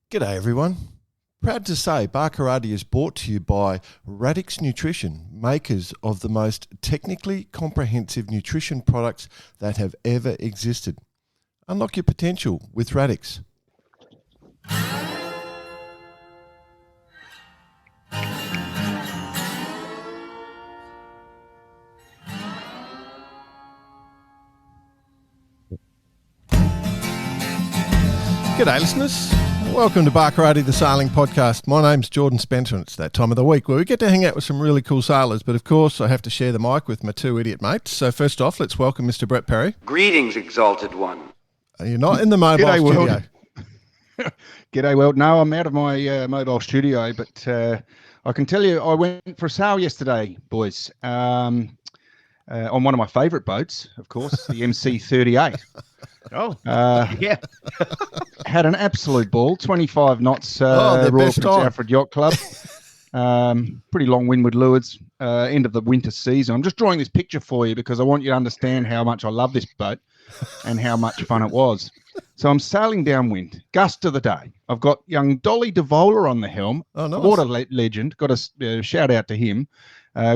G'day everyone. Proud to say Barkarati is brought to you by Radix Nutrition, makers of the most technically comprehensive nutrition products that have ever existed. Unlock your potential with Radix. G'day listeners. Welcome to Barkarati, the Sailing Podcast. My name's Jordan Spencer and it's that time of the week where we get to hang out with some really cool sailors. But of course, I have to share the mic with my two idiot mates. So first off, let's welcome Mr. Brett Perry. Greetings, Exalted One. You're not in the mobile G'day, studio. World. G'day, world. No, I'm out of my mobile studio, but I can tell you I went for a sail yesterday, boys, on one of my favourite boats, of course, the MC38. Yeah. Had an absolute ball, 25 knots, the Royal best Prince time. Alfred Yacht Club. Pretty long windward lewards, end of the winter season. I'm just drawing this picture for you because I want you to understand how much I love this boat and how much fun it was. So I'm sailing downwind, gust of the day. I've got young Dolly DeVola on the helm, Oh, nice. water legend. Got a shout out to him.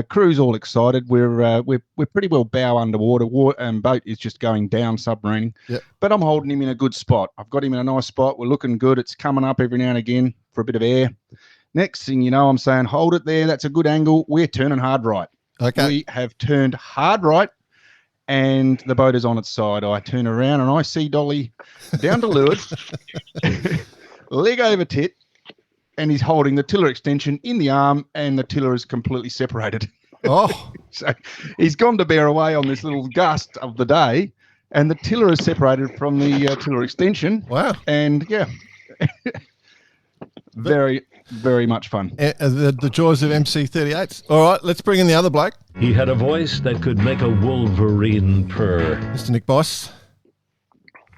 Crew's all excited. We're pretty well bow underwater. Boat is just going down, submarine. Yep. But I'm holding him in a good spot. I've got him in a nice spot. We're looking good. It's coming up every now and again for a bit of air. Next thing you know, I'm saying, hold it there. That's a good angle. We're turning hard right. Okay. We have turned hard right, and the boat is on its side. I turn around and I see Dolly down to leeward, leg over tit, and he's holding the tiller extension in the arm, and the tiller is completely separated. Oh, So he's gone to bear away on this little gust of the day, and the tiller is separated from the tiller extension. wow. And yeah, very, very much fun. The joys of MC38s. All right, let's bring in the other bloke, He had a voice that could make a wolverine purr. Mr. Nick Boss.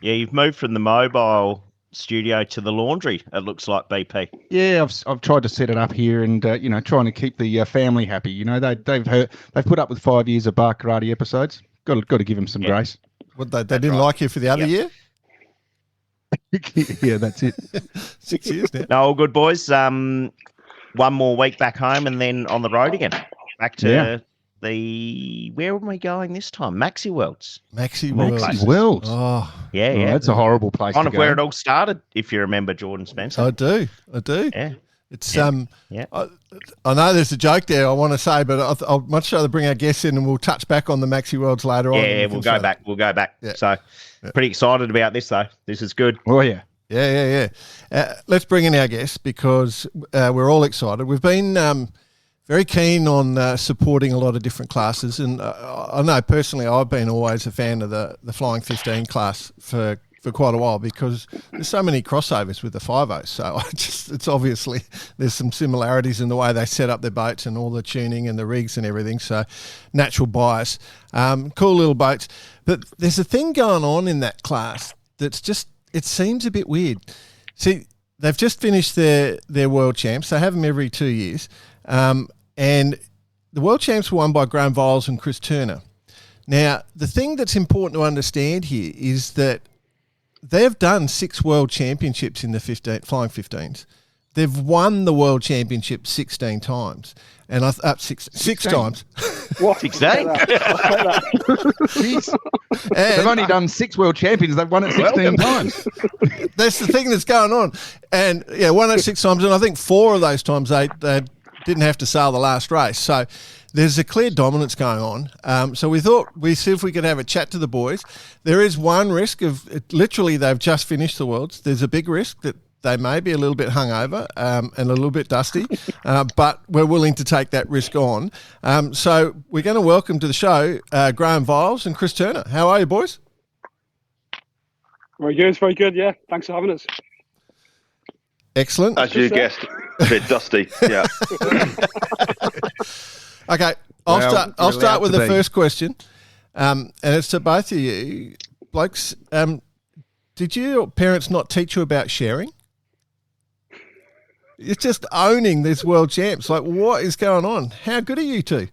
Yeah, you've moved from the mobile studio to the laundry, it looks like, BP. Yeah, I've tried to set it up here, and trying to keep the family happy. You know, they've put up with 5 years of Barkarati episodes. Got to give them some grace. What, they didn't like you for the other year? Yeah, that's it. 6 years now. No, all good, boys. One more week back home and then on the road again. Back to where are we going this time? Maxi Worlds. Maxi Maxi World. World. Oh, Yeah, Oh, yeah. that's a horrible place Kind to of go. where it all started, if you remember, Jordan Spencer. I do. Yeah. It's Yeah. I know there's a joke there I want to say, but I'll much rather bring our guests in and we'll touch back on the Maxi Worlds later on. Yeah, we'll go back. We'll go back. Yeah. So, pretty excited about this, though. This is good. Oh yeah. Yeah. Let's bring in our guests because we're all excited. We've been very keen on supporting a lot of different classes, and I know personally I've been always a fan of the Flying 15 class for quite a while because there's so many crossovers with the 5.0. So it's obviously there's some similarities in the way they set up their boats and all the tuning and the rigs and everything. So natural bias, cool little boats. But there's a thing going on in that class that's just, it seems a bit weird. See, they've just finished their world champs. They have them every 2 years. And the world champs were won by Graham Vials and Chris Turner. Now, the thing that's important to understand here is that they've done 6 world championships in the Flying 15s. They've won the world championship 16 times. And six times. What? 16? Jeez. They've only done 6 world champions. They've won it 16 times. That's the thing that's going on. And yeah, won it 6 times. And I think 4 of those times they didn't have to sail the last race. So there's a clear dominance going on. So we thought we'd see if we could have a chat to the boys. There is one risk of literally they've just finished the Worlds. There's a big risk that they may be a little bit hungover and a little bit dusty, but we're willing to take that risk on. So we're going to welcome to the show Graham Vials and Chris Turner. How are you, boys? Very good. Yeah, thanks for having us. Excellent. As you guessed, a bit dusty. Yeah. Okay, I'll start with the first question, and it's to both of you, blokes. Did your parents not teach you about sharing? It's just owning this world champs. Like, what is going on? How good are you two?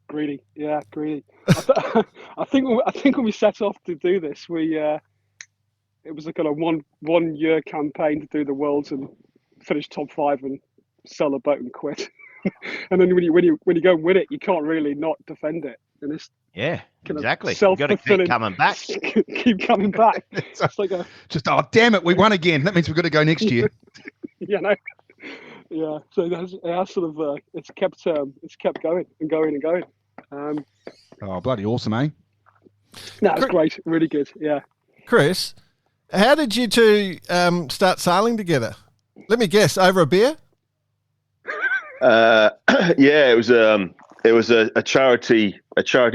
Greedy. I think when we set off to do this, we it was a kind of one year campaign to do the worlds and finish top 5 and sell a boat and quit. And then when you go and win it, you can't really not defend it. And it's Yeah, kind of exactly. You got to keep self-fulfilling. coming back. Keep coming back. It's like oh damn it, we won again. That means we've got to go next year. no. Yeah. So it has sort of it's kept going and going and going. Oh, bloody awesome, eh? No, it's great. Really good. Yeah. Chris, how did you two start sailing together? Let me guess, over a beer? Yeah, it was a charity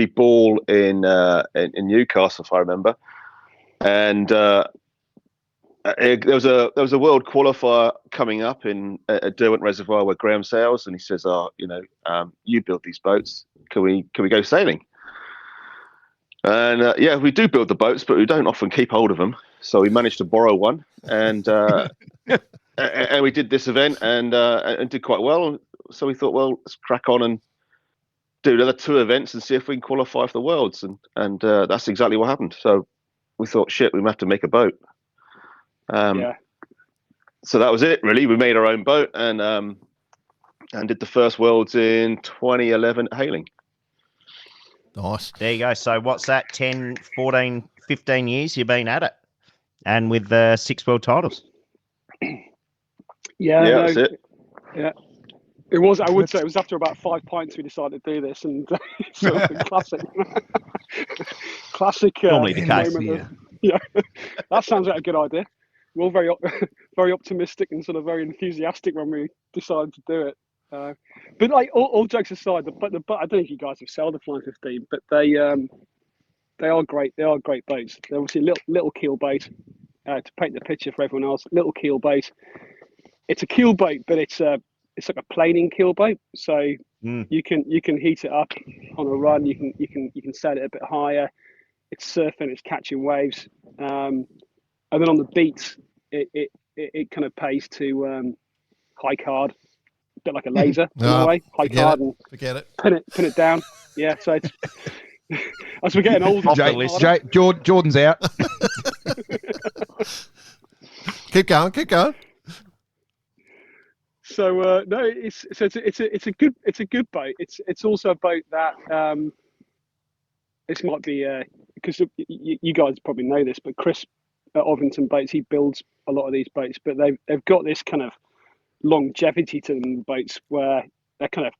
ball in Newcastle, if I remember, and there was a world qualifier coming up at Derwent Reservoir where Graham sails, and he says, you build these boats, can we go sailing? And yeah, we do build the boats, but we don't often keep hold of them, so we managed to borrow one, and and we did this event and did quite well. So we thought, well, let's crack on and do another 2 events and see if we can qualify for the Worlds. And that's exactly what happened. So we thought, shit, we have to make a boat. So that was it, really. We made our own boat and did the first Worlds in 2011 at Hailing. Nice. There you go. So what's that? 10, 14, 15 years you've been at it, and with 6 world titles. Yeah, that's it. Yeah. It was. I would say it was after about 5 pints we decided to do this, and sort of classic. Normally the case. Moment that sounds like a good idea. We're all very optimistic and sort of very enthusiastic when we decided to do it. But like all jokes aside, but I don't know if you guys have sailed the Flying 15, but they are great. They are great boats. They're obviously little keel boat. To paint the picture for everyone else, little keel boat. It's a keel boat, but it's like a planing keel boat. So you can heat it up on a run. You can set it a bit higher. It's surfing. It's catching waves. And then on the beats, it kind of pays to hike hard, a bit like a laser in a way. Hike hard and forget it. Pin it down. Yeah. So it's as we're getting older. Jordan's out. Keep going. So no, it's a good boat. It's also a boat that this might be because you guys probably know this, but Chris at Ovington Boats, he builds a lot of these boats, but they've got this kind of longevity to them, boats where they're kind of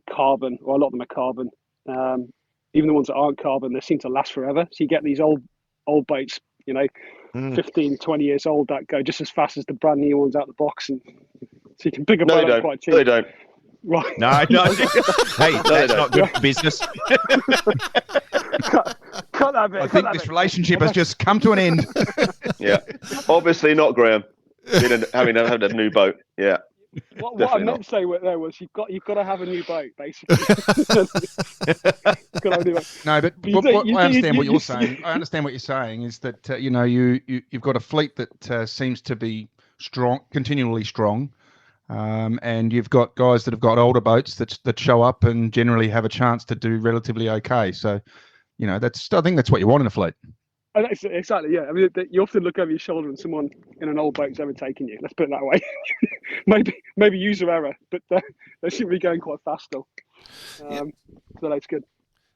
carbon, or a lot of them are carbon. Even the ones that aren't carbon, they seem to last forever. So you get these old boats, 15, 20 years old that go just as fast as the brand new ones out the box, and so you can pick a boat up quite cheap. No, they don't. Right. No. Hey, that's not good for business. Cut that bit. I think this relationship has just come to an end. Yeah, obviously not, Graham. Having a new boat. Yeah. What I meant to say there was you've got to have a new boat, basically. No, but I understand what you're saying. I understand what you're saying is that you've got a fleet that seems to be strong, continually strong, and you've got guys that have got older boats that show up and generally have a chance to do relatively okay. So, I think that's what you want in a fleet. Exactly, yeah. I mean, you often look over your shoulder and someone in an old boat's overtaken you. Let's put it that way. maybe user error, but they seem to be going quite fast still. So that's good.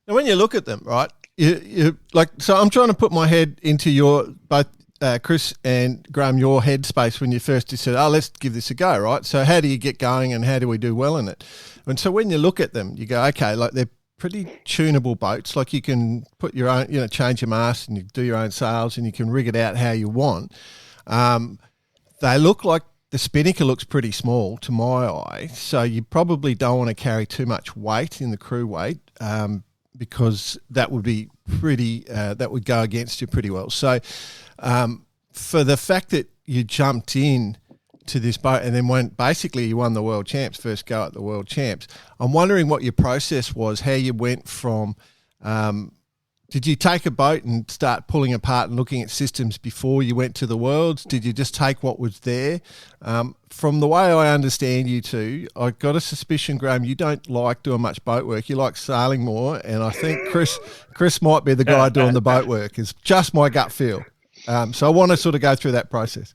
Now, when you look at them, right, you so I'm trying to put my head into both Chris and Graham, your headspace when you first said, let's give this a go, right? So how do you get going and how do we do well in it? And so when you look at them, you go, okay, like they're pretty tunable boats. Like you can put your own, change your mast and you do your own sails and you can rig it out how you want. They look like the spinnaker looks pretty small to my eye. So you probably don't want to carry too much weight in the crew weight because that would be that would go against you pretty well. So for the fact that you jumped in to this boat and then you won the world champs, first go at the world champs. I'm wondering what your process was, how you went from, did you take a boat and start pulling apart and looking at systems before you went to the worlds? Did you just take what was there? From the way I understand you two, I got a suspicion, Graham, you don't like doing much boat work. You like sailing more. And I think Chris might be the guy doing the boat work. It's just my gut feel. So I want to sort of go through that process.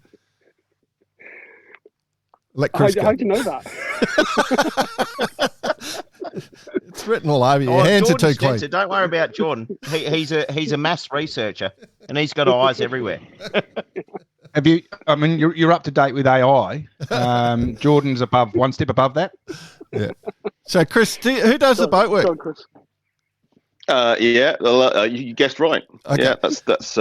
Let Chris go. How do you know that? It's written all over you. Your hands are too clean. Don't worry about Jordan. He's a mass researcher, and he's got eyes everywhere. Have you? I mean, you're up to date with AI. Jordan's one step above that. Yeah. So, Chris, who does the boat work? Go on, Chris. You guessed right. Okay. Yeah, that's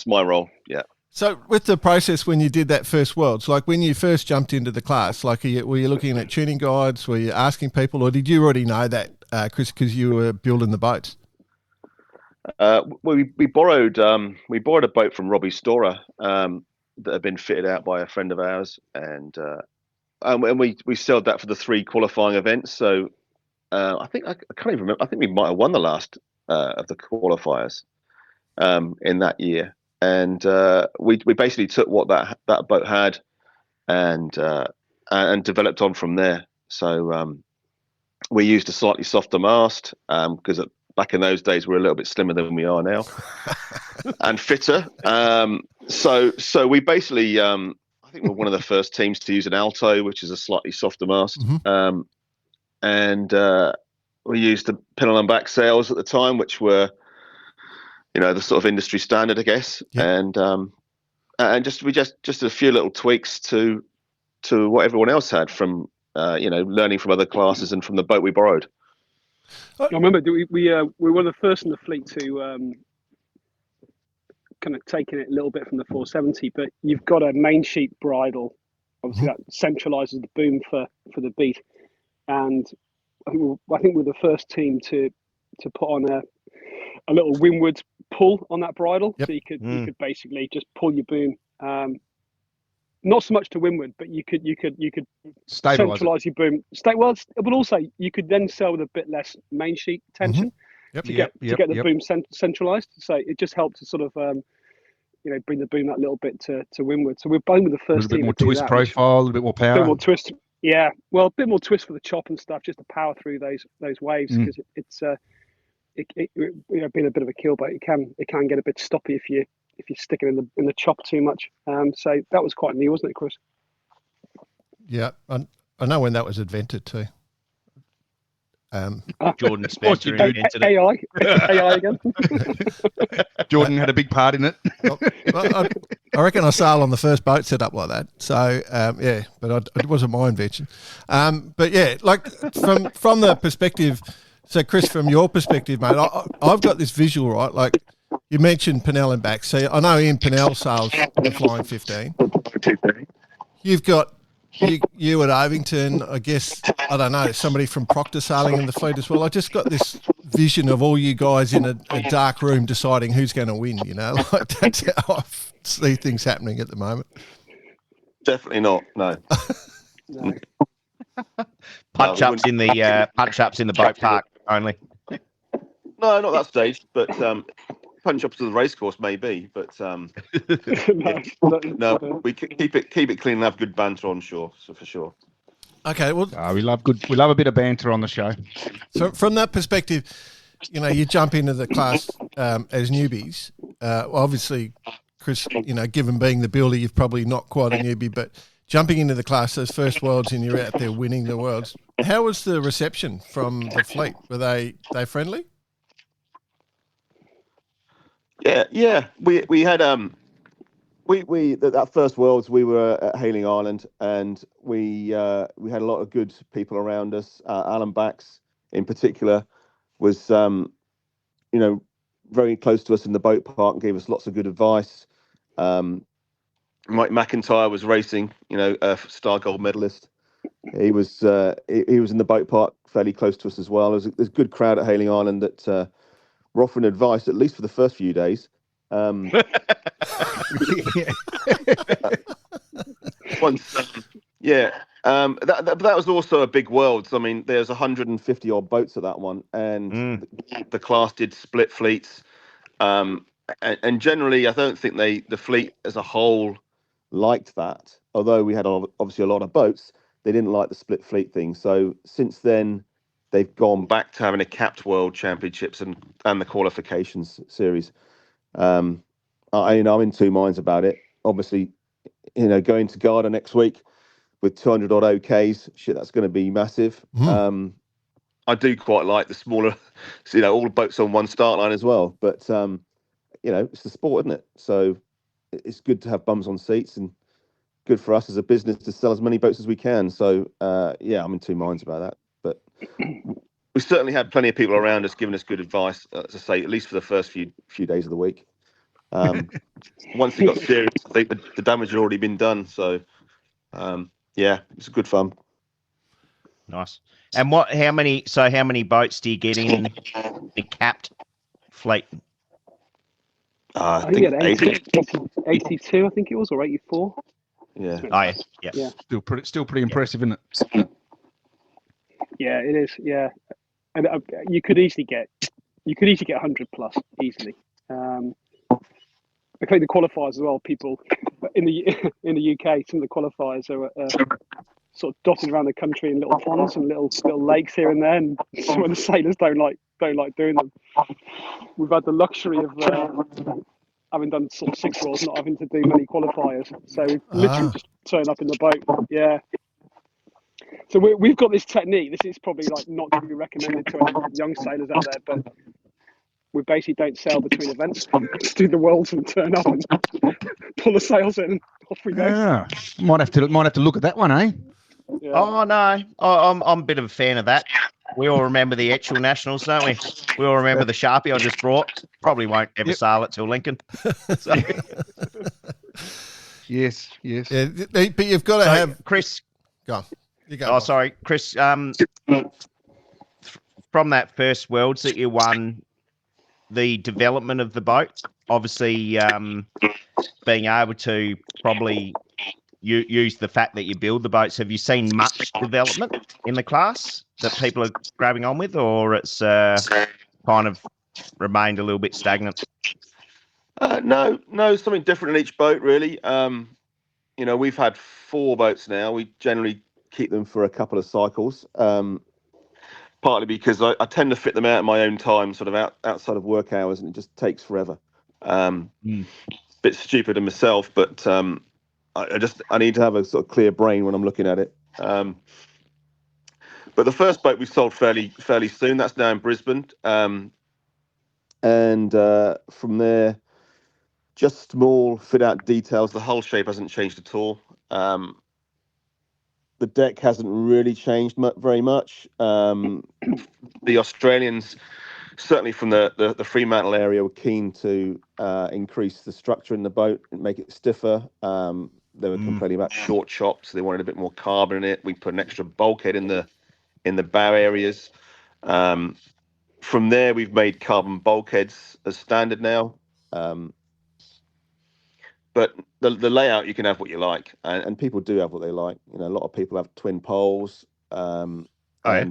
my role. Yeah. So, with the process when you did that first Worlds, like when you first jumped into the class, like were you looking at tuning guides? Were you asking people, or did you already know that, Chris, because you were building the boats? We borrowed a boat from Robbie Storer that had been fitted out by a friend of ours, and we sold that for the 3 qualifying events. So I can't even remember. I think we might have won the last of the qualifiers in that year. And we basically took what that boat had and developed on from there. So we used a slightly softer mast because back in those days we were a little bit slimmer than we are now, and fitter. So we basically I think we're one of the first teams to use an Alto, which is a slightly softer mast, and we used the pintle and back sails at the time, which were the sort of industry standard, I guess. Yep. And just a few little tweaks to what everyone else had from learning from other classes and from the boat we borrowed. I remember we were one of the first in the fleet to kind of taking it a little bit from the 470, but you've got a main sheet bridle, obviously that centralizes the boom for the beat, and I think we're the first team to put on a little windward pull on that bridle. Yep. So you could basically just pull your boom, not so much to windward, but you could centralize your boom. But also you could then sail with a bit less main sheet tension to get the boom centralized. So it just helped to sort of bring the boom that little bit to windward. So we're both with the first team. A little bit more twist profile, a little bit more power. A bit more twist. Yeah, well, a bit more twist for the chop and stuff, just to power through those waves, because it's being a bit of a kill boat, it can get a bit stoppy if you're sticking in the chop too much. So that was quite new, wasn't it, Chris? Yeah, I know when that was invented too. Jordan Spencer invented AI again. Jordan had a big part in it. I reckon I sailed on the first boat set up like that. So but it wasn't my invention. But yeah, like from the perspective. So, Chris, from your perspective, mate, I've got this visual, right? Like you mentioned Pinnell and back. So I know Ian Pinnell sails the Flying 15. You've got you at Ovington, I guess, I don't know, somebody from Proctor sailing in the fleet as well. I just got this vision of all you guys in a dark room deciding who's going to win, Like that's how I see things happening at the moment. Definitely not, no. No. Punch ups in the boat park only. No, not that stage, but punch ups to the racecourse maybe, but no, we keep it clean and have good banter on shore, so for sure. Okay, well, we love a bit of banter on the show. So from that perspective, you jump into the class as newbies. Obviously, Chris, given being the builder, you're probably not quite a newbie, but jumping into the class, those first Worlds, and you're out there winning the Worlds. How was the reception from the fleet? Were they friendly? Yeah. We had that first Worlds we were at Hayling Island, and we had a lot of good people around us. Alan Bax in particular was very close to us in the boat park and gave us lots of good advice. Mike McIntyre was racing, a Star Gold medalist. He was in the boat park fairly close to us as well. There's a good crowd at Hayling Island that were offering advice, at least for the first few days. That was also a big Worlds. I mean, there's 150 odd boats at that one, and the class did split fleets. And generally, I don't think the fleet as a whole liked that. Although we had obviously a lot of boats, they didn't like the split fleet thing. So since then, they've gone back to having a capped World Championships and the qualifications series. I'm in two minds about it. Obviously, going to Garda next week with 200 odd OKs, shit, that's going to be massive. I do quite like the smaller, all the boats on one start line as well. But it's the sport, isn't it? So it's good to have bums on seats and good for us as a business to sell as many boats as we can. So I'm in two minds about that. But we certainly had plenty of people around us giving us good advice, as I say, at least for the first few days of the week. Once it got serious, I think the damage had already been done. So it's good fun. Nice. And how many boats do you get in the capped fleet? I think it had 82, I think it was, or 84. Yeah. Oh yeah. Still pretty impressive, isn't it? Yeah, it is. Yeah, and you could easily get 100 plus easily. I think the qualifiers as well. People in the UK, some of the qualifiers are sort of dotted around the country in little ponds and little lakes here and there, and some of the sailors don't like doing them. We've had the luxury of having done sort of 6 rows, not having to do many qualifiers, so we've literally just turn up in the boat. Yeah. So we've got this technique. This is probably like not going to be recommended to any young sailors out there, but we basically don't sail between events. Just do the worlds and turn up and pull the sails in and off we go. Yeah, might have to look at that one, eh? Yeah. Oh no, I'm a bit of a fan of that. We all remember the actual nationals, don't we? We all remember the Sharpie I just brought. Probably won't ever sail it till Lincoln. So. Yes. Yeah, but you've got to have Chris. Go on. You go. Oh, sorry, Chris. From that first Worlds that you won, the development of the boat, obviously, being able to probably use the fact that you build the boats. Have you seen much development in the class that people are grabbing on with, or it's kind of remained a little bit stagnant? No, something different in each boat, really. We've had 4 boats now. We generally keep them for a couple of cycles, partly because I tend to fit them out at my own time, sort of outside of work hours, and it just takes forever. Bit stupid of myself, but I need to have a sort of clear brain when I'm looking at it. But the first boat we sold fairly soon. That's now in Brisbane, and from there, just small fit out details. The hull shape hasn't changed at all. The deck hasn't really changed very much. The Australians, certainly from the Fremantle area, were keen to increase the structure in the boat and make it stiffer. They were complaining about short chops. They wanted a bit more carbon in it. We put an extra bulkhead in the bow areas. From there, we've made carbon bulkheads as standard now. But the layout, you can have what you like, and people do have what they like. A lot of people have twin poles and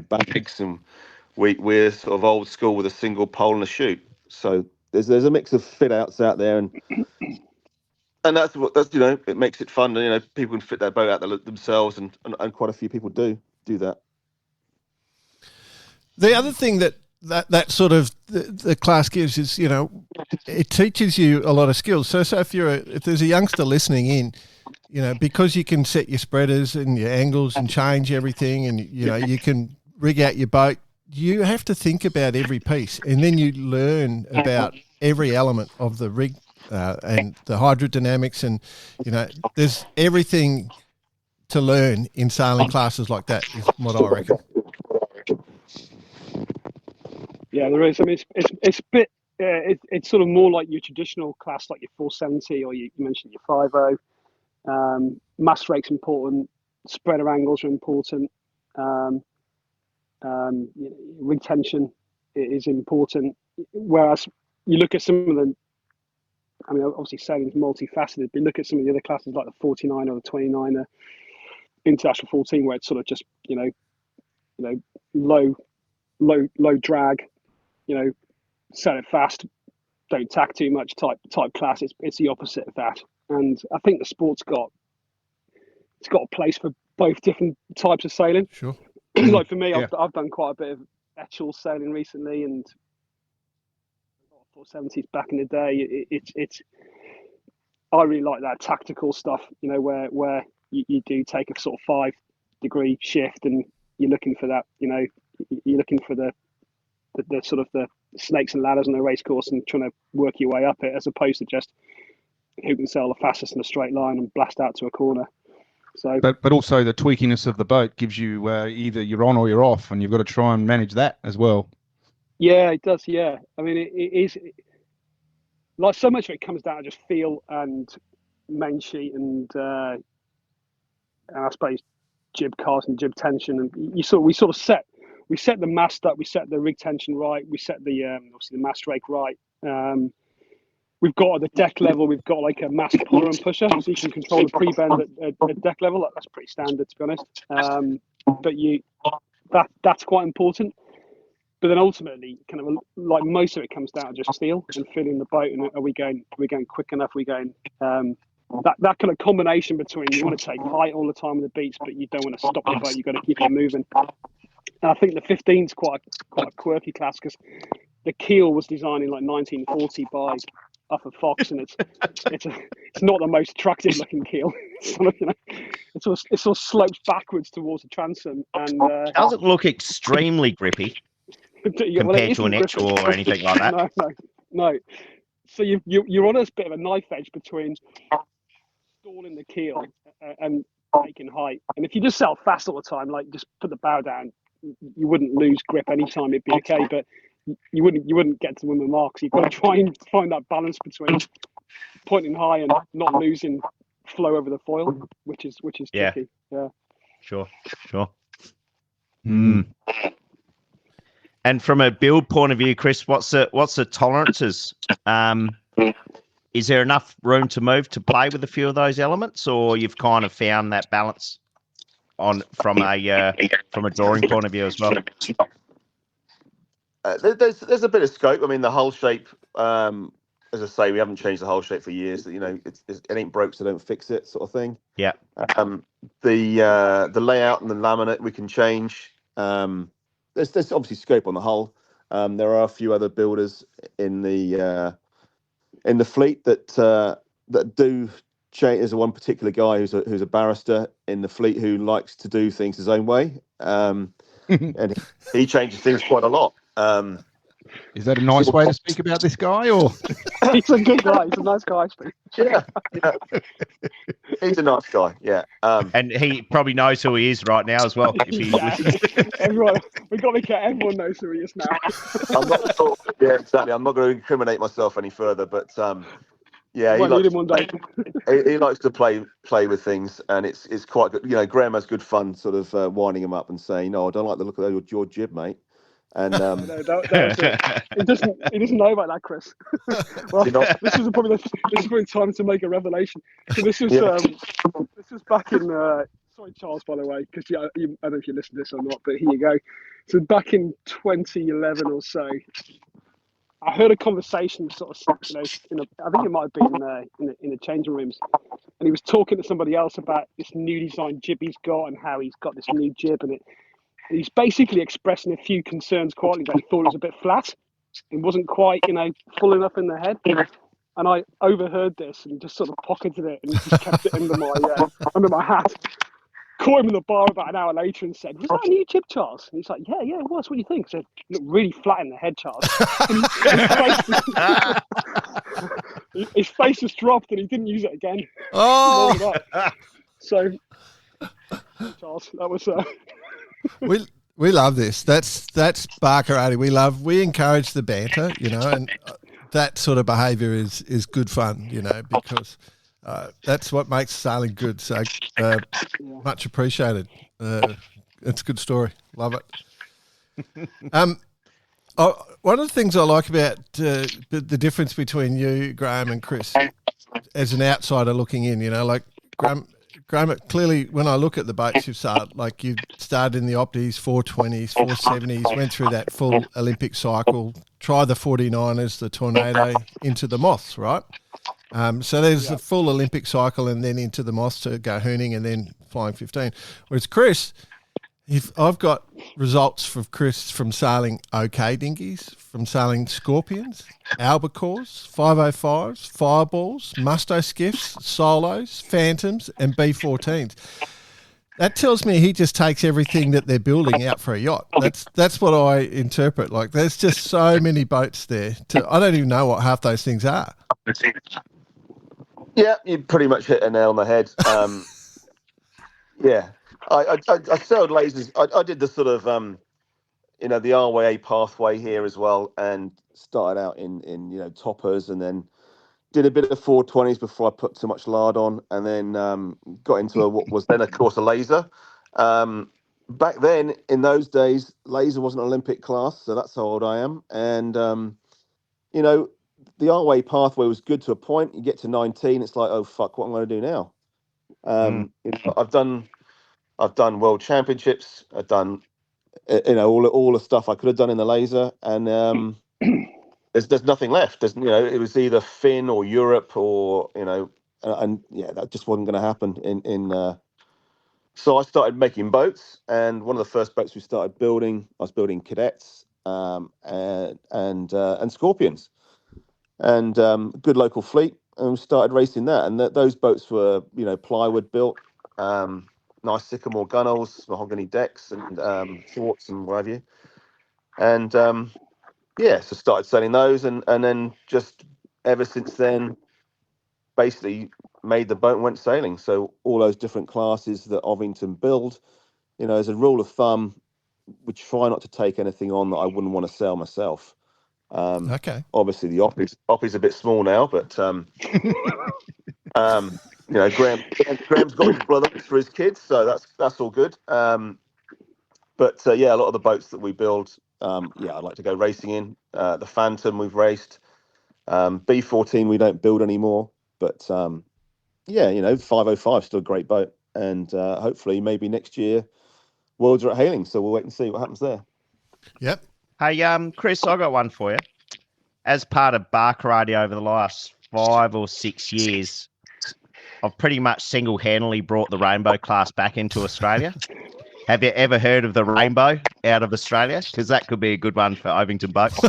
bags, and we're sort of old school with a single pole and a chute. So there's a mix of fit outs out there, and that's it makes it fun. People can fit their boat out themselves, and quite a few people do that. The other thing that sort of the class gives is, it teaches you a lot of skills. So if there's a youngster listening in, because you can set your spreaders and your angles and change everything, and you can rig out your boat, you have to think about every piece, and then you learn about every element of the rig and the hydrodynamics, and there's everything to learn in sailing classes like that, is what I reckon. Yeah, there is. I mean, it's a bit. It's sort of more like your traditional class, like your 470, or you mentioned your 50. Mass rake's important. Spreader angles are important. Rig tension is important. Whereas you look at some of the, I mean, obviously sailing is multifaceted, but look at some of the other classes like the 49 or the 29er, International 14, where it's sort of just low drag, sail it fast, don't tack too much type class. It's the opposite of that, and I think the sport's got a place for both different types of sailing. Sure. Like for me, I've done quite a bit of actual sailing recently, and 470s back in the day. I really like that tactical stuff, where you do take a sort of 5-degree shift, and you're looking for that, you're looking for the sort of the snakes and ladders on the race course and trying to work your way up it, as opposed to just who can sail the fastest in a straight line and blast out to a corner. So, but also the tweakiness of the boat gives you either you're on or you're off, and you've got to try and manage that as well. Yeah, it does. Yeah, I mean, it is like so much of it comes down to just feel and main sheet and I suppose jib cast and jib tension, and we sort of set the mast up, we set the rig tension right, we set the obviously the mast rake right. We've got at the deck level, we've got like a mast puller and pusher, so you can control the pre-bend at deck level. That's pretty standard, to be honest. But that's quite important. But then ultimately, kind of like most of it comes down to just feel and feeling the boat. And are we going quick enough? Are we going that kind of combination between you want to take height all the time with the beats, but you don't want to stop the boat. You've got to keep it moving. And I think the 15's quite a quirky class, because the keel was designed in like 1940 by Upper Fox, and it's not the most attractive looking keel. It's sort of, it sort of slopes backwards towards the transom, and doesn't look extremely grippy compared to an X or anything like that. No. So you're on a bit of a knife edge between stalling the keel and taking height. And if you just sail fast all the time, like just put the bow down, you wouldn't lose grip anytime. It'd be okay, but you wouldn't get to win the marks. You've got to try and find that balance between pointing high and not losing flow over the foil, which is tricky. Yeah. Sure. And from a build point of view, Chris, what's the tolerances? Is there enough room to move to play with a few of those elements, or you've kind of found that balance from a drawing point of view as well? There's a bit of scope. I mean, the hull shape, as I say, we haven't changed the hull shape for years. It ain't broke, so don't fix it, sort of thing. Yeah. The layout and the laminate we can change. There's obviously scope on the hull. There are a few other builders in the fleet that do change. There's one particular guy who's a barrister in the fleet who likes to do things his own way, and he changes things quite a lot. Is that a nice way to speak about this guy, or? He's a good guy. He's a nice guy. Yeah. He's a nice guy. Yeah. And he probably knows who he is right now as well. Everyone, we've got to make sure everyone knows who he is now. I'm not sure. Yeah, exactly. I'm not going to incriminate myself any further, but yeah, he likes to play with things, and it's quite good. Graham has good fun, sort of winding him up and saying, "No, I don't like the look of your jib, mate." And no, he doesn't know about that, Chris. Well, this is probably time to make a revelation. So this was back in sorry, Charles, by the way, because I don't know if you listen to this or not, but here you go. So back in 2011 or so, I heard a conversation sort of, I think it might have been in the changing rooms, and he was talking to somebody else about this new design jib he's got and how he's got this new jib, and he's basically expressing a few concerns quietly that he thought it was a bit flat. It wasn't quite, full enough in the head. And I overheard this and just sort of pocketed it and just kept it under my hat. Caught him in the bar about an hour later and said, "Was that a new jib, Charles?" And he's like, "Yeah, it was. What do you think?" I said, "Look really flat in the head, Charles." His face just dropped and he didn't use it again. Oh! So, Charles, that was... We love this. That's Barkarati. We encourage the banter, and that sort of behaviour is good fun, because that's what makes sailing good. So much appreciated. It's a good story. Love it. One of the things I like about the difference between you, Graham, and Chris, as an outsider looking in, like Graham, clearly, when I look at the boats you've started, like you started in the Opties, 420s, 470s, went through that full Olympic cycle, try the 49ers, the Tornado, into the Moths, right? So there's a full Olympic cycle and then into the Moths to go hooning and then flying 15. Whereas Chris, If I've got results from Chris from sailing OK dinghies, from sailing Scorpions, Albacores, 505s, Fireballs, Musto skiffs, Solos, Phantoms, and B14s. That tells me he just takes everything that they're building out for a yacht. That's what I interpret. Like, there's just so many boats there. I don't even know what half those things are. Yeah, you pretty much hit a nail on the head. Yeah, I sailed lasers. I did the sort of the RYA pathway here as well, and started out in toppers, and then did a bit of 420s before I put too much lard on, and then got into what was then, of course, a laser. Back then, in those days, laser wasn't Olympic class, so that's how old I am. And the R-way pathway was good to a point. You get to 19, it's like, oh fuck, what am I going to do now? I've done world championships. I've done all the stuff I could have done in the laser, and there's nothing left. It was either Finn or Europe, or and that just wasn't going to happen. So I started making boats, and one of the first boats we started building, I was building cadets and Scorpions, and good local fleet, and we started racing that. And those boats were plywood built, nice sycamore gunnels, mahogany decks, and thwarts and what have you. And so started selling those, and then just ever since then, basically made the boat and went sailing. So all those different classes that Ovington build, as a rule of thumb, we try not to take anything on that I wouldn't want to sell myself. Okay. Obviously, the Oppie's a bit small now, but Graham's got his brother for his kids, so that's all good. But a lot of the boats that we build, I'd like to go racing in. The Phantom we've raced. B14 we don't build anymore, but 505 still a great boat, and hopefully maybe next year Worlds are at Hailing, so we'll wait and see what happens there. Yep. Hey, Chris, I got one for you. As part of Barker Radio over the last 5 or 6 years, I've pretty much single-handedly brought the Rainbow class back into Australia. Have you ever heard of the Rainbow out of Australia? Because that could be a good one for Ovington boats.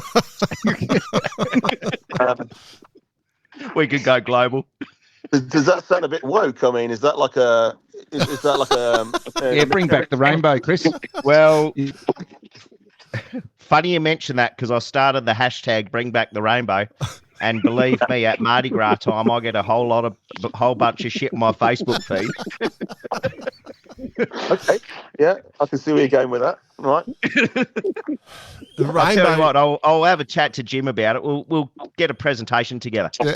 We could go global. Does that sound a bit woke? I mean, is that like a? Is that like a? Yeah, bring back the Rainbow, Chris. Well, funny you mention that, because I started the hashtag Bring Back the Rainbow, and believe me, at Mardi Gras time, I get a whole bunch of shit on my Facebook feed. Okay, yeah, I can see where you're going with that. Right. The Rainbow. I'll tell you what, I'll have a chat to Jim about it. We'll get a presentation together. Yeah.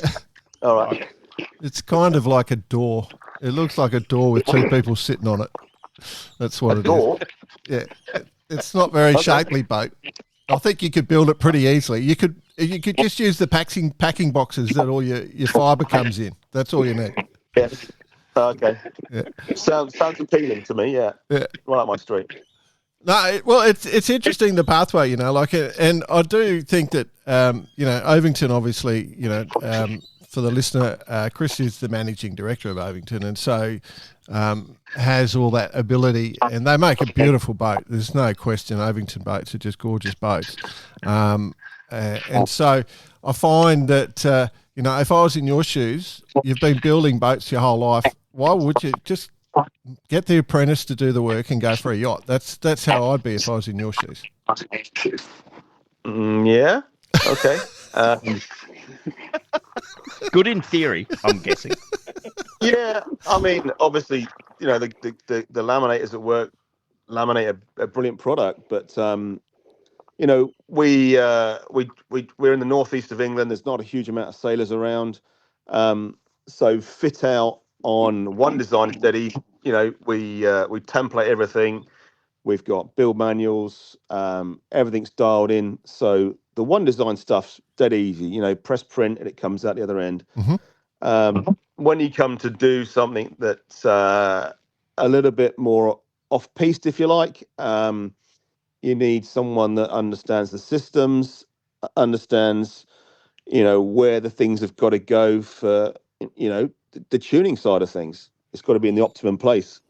All right. It's kind of like a door. It looks like a door with two people sitting on it. That's what it is. Yeah. It's not very shapely boat. I think you could build it pretty easily. You could just use the packing boxes that all your fibre comes in. That's all you need. Yeah. Okay. Yeah. Sounds appealing to me. Yeah. Yeah. Right up my street. No, well, it's interesting, the pathway, and I do think that Ovington, obviously, for the listener, Chris is the managing director of Ovington, and so has all that ability, and they make a beautiful boat. There's no question. Ovington boats are just gorgeous boats, and so I find that if I was in your shoes, you've been building boats your whole life. Why would you just get the apprentice to do the work and go for a yacht? That's how I'd be if I was in your shoes. Yeah. Okay. Good in theory, I'm guessing. Yeah, I mean, obviously, the laminators at work laminate a brilliant product, but we're in the northeast of England. There's not a huge amount of sailors around, so fit out on one design steady. We template everything. We've got build manuals. Everything's dialed in. So the one design stuff's dead easy. Press print and it comes out the other end. Mm-hmm. When you come to do something that's a little bit more off-piste, if you like, you need someone that understands the systems, understands, where the things have got to go for, the tuning side of things. It's got to be in the optimum place.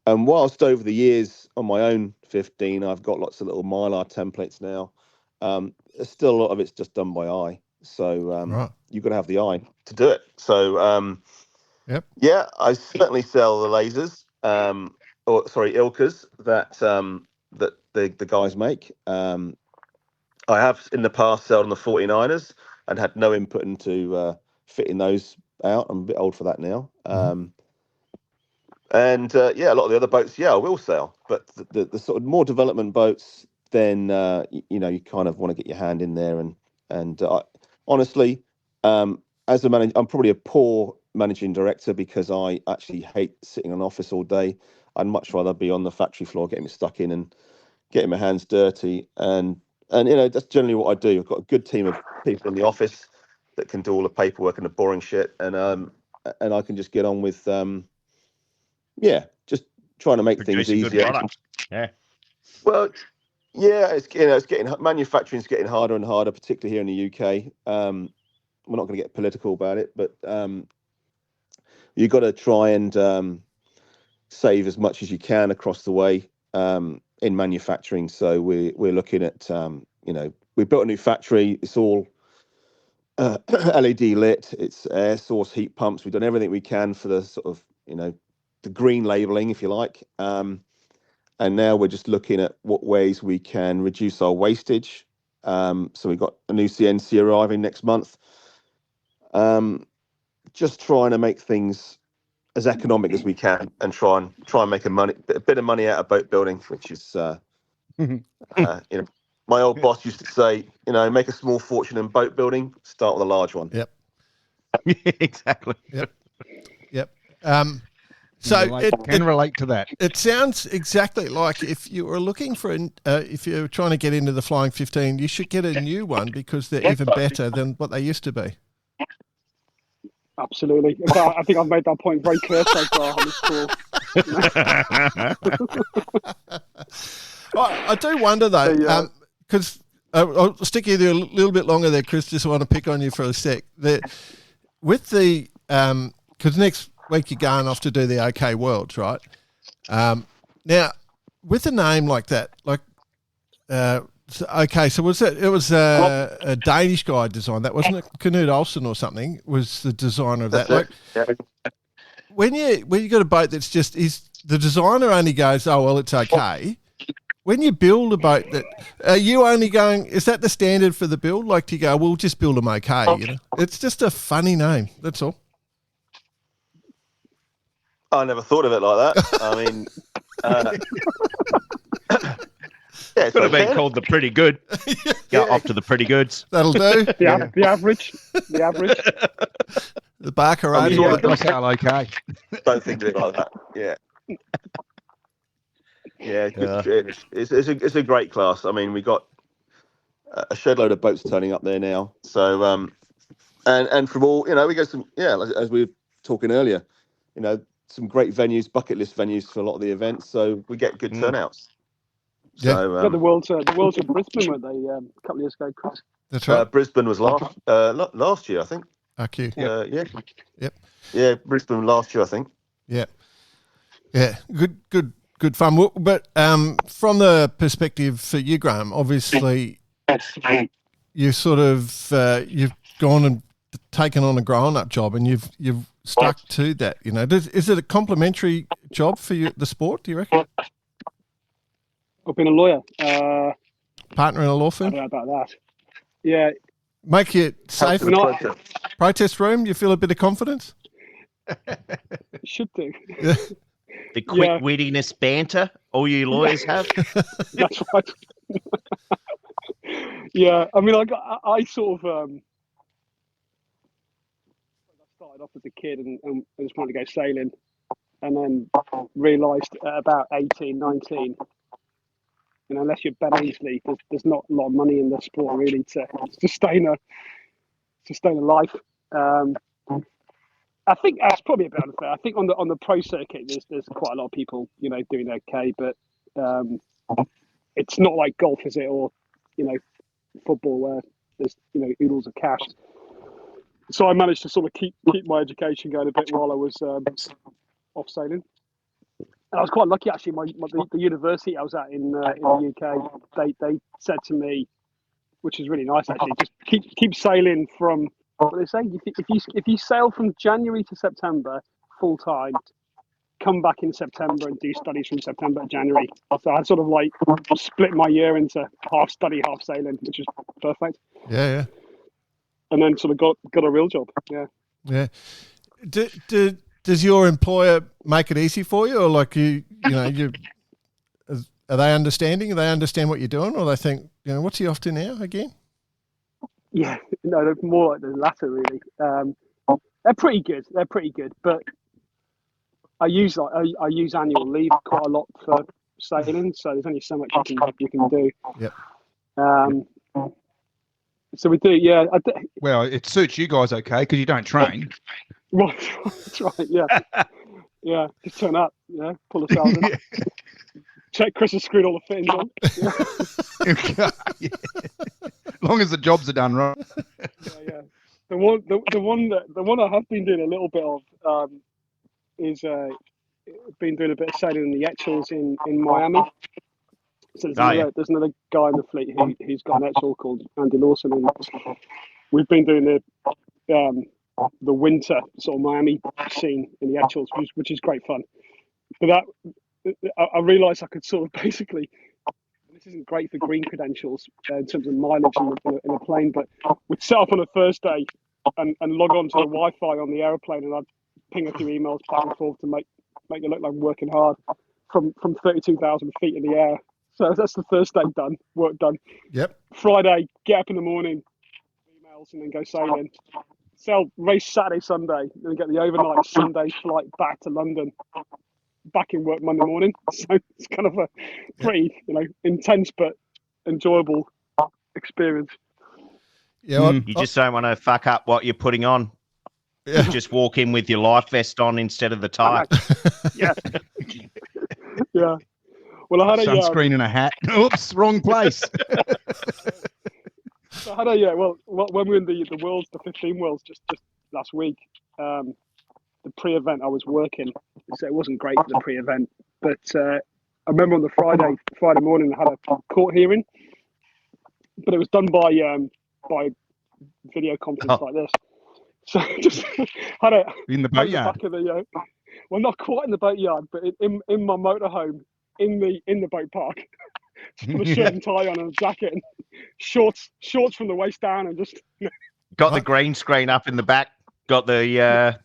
And whilst over the years on my own 15, I've got lots of little Mylar templates now. Still a lot of it's just done by eye. So you've got to have the eye to do it. So yeah, I certainly sell the lasers, Ilkas that the guys make. I have in the past sold on the 49ers and had no input into fitting those out. I'm a bit old for that now. And yeah, a lot of the other boats, I will sell. But the sort of more development boats, then you kind of want to get your hand in there. And honestly, as a manager, I'm probably a poor managing director because I actually hate sitting in an office all day. I'd much rather be on the factory floor, getting me stuck in and getting my hands dirty. And that's generally what I do. I've got a good team of people in the office that can do all the paperwork and the boring shit, and I can just get on with just trying to make Produce things a good easier. product. Yeah. Well, yeah, it's getting manufacturing's getting harder and harder, particularly here in the UK. We're not going to get political about it, but you've got to try and save as much as you can across the way in manufacturing. So we're looking at we built a new factory. It's all LED lit. It's air source heat pumps. We've done everything we can for the sort of the green labeling, if you like. And now we're just looking at what ways we can reduce our wastage. So we've got a new CNC arriving next month. Just trying to make things as economic as we can and try and make a bit of money out of boat building, which is my old boss used to say, make a small fortune in boat building, start with a large one. Yep. Exactly. Yep. So it can relate to that. It sounds exactly like if you were looking for if you're trying to get into the Flying 15, you should get a new one because they're even better than what they used to be. Absolutely. I think I've made that point very clear so far on this call. I do wonder though, because I'll stick you there a little bit longer there, Chris. Just want to pick on you for a sec. With the because next week you're going off to do the OK Worlds, right? Now, with a name like that, like okay, so was it was a Danish guy designed that, wasn't it? Knut Olsen or something was the designer of that. Like, when you got a boat that's just the designer only goes, oh well, it's okay. When you build a boat, are you only going? Is that the standard for the build? Like, do you go, we'll just build them okay? It's just a funny name. That's all. I never thought of it like that. I mean, it could have been called the Pretty Good. Go off to the Pretty Goods. That'll do. The average. The average. The Barker okay. Don't think of it like that. Yeah. Yeah, it's a great class. I mean, we got a shed load of boats turning up there now. So, and from all, we got some, as we were talking earlier, some great venues, bucket list venues for a lot of the events. So we get good turnouts. Yeah. So, the Worlds in Brisbane, weren't they, a couple of years ago, Chris? That's right. Brisbane was last year, I think. Okay. Yep. Yeah, Brisbane last year, I think. Yeah. Yeah. Good fun. But from the perspective for you, Graham, obviously you sort of you've gone and taken on a grown-up job, and you've stuck to that. Is it a complementary job for you, the sport? Do you reckon? I've been a lawyer. Partner in a law firm. I don't know about that. Yeah. Make you safe. Protest room. You feel a bit of confidence. Should do. Yeah. The quick wittiness banter all you lawyers have. That's right. Yeah, I mean, I sort of I started off as a kid and just wanted to go sailing, and then realised at about 18, 19, unless you're Ben Ainsley, there's not a lot of money in the sport really to sustain a life. I think that's probably a bit unfair. I think on the pro circuit, there's quite a lot of people, doing okay, but it's not like golf, is it, or football where there's oodles of cash. So I managed to sort of keep my education going a bit while I was off sailing, I was quite lucky actually. The university I was at in the UK, they said to me, which is really nice actually, just keep sailing from what they say. If you sail from January to September full time, come back in September and do studies from September to January. So I sort of like split my year into half study, half sailing, which is perfect. Yeah. And then sort of got a real job. Yeah. Yeah. Does your employer make it easy for you, or like are they understanding? Do they understand what you're doing, or they think, what's he off to now again? Yeah, no, they're more like the latter really. They're pretty good. But I use annual leave quite a lot for sailing, so there's only so much you can do. Yep. So we do, yeah. Well, it suits you guys okay because you don't train. Right, that's right. Yeah, yeah. Just turn up, pull the sails in. Check Chris has screwed all the fittings on. Yeah. As long as the jobs are done right. Yeah. The one I have been doing a little bit of is been doing a bit of sailing in the Echels in Miami. So there's another guy in the fleet who's got an Echel called Andy Lawson, and we've been doing the winter sort of Miami scene in the Echels, which is great fun. But I realised I could sort of basically, this isn't great for green credentials in terms of mileage in a plane, but we'd set up on a Thursday and log on to the Wi-Fi on the aeroplane, and I'd ping a few emails back and forth to make it look like I'm working hard from 32,000 feet in the air. So that's the Thursday done, work done. Yep. Friday, get up in the morning, emails, and then go sailing. Sail race Saturday, Sunday, then get the overnight Sunday flight back to London. Back in work Monday morning. So it's kind of a pretty, intense but enjoyable experience. Yeah. You just don't want to fuck up what you're putting on. Yeah. You just walk in with your life vest on instead of the tie. Yeah. Yeah. Well, I had sunscreen and a hat. Oops, wrong place. So I had when we were in the Worlds, the 15 Worlds just last week, the pre-event I was working, so it wasn't great for the pre-event. But I remember on the Friday morning I had a court hearing, but it was done by video conference like this. So just had in the boatyard. Well, not quite in the boatyard, but in my motorhome in the boat park. Put a shirt and tie on and a jacket and shorts from the waist down, and just got the green screen up in the back. Got the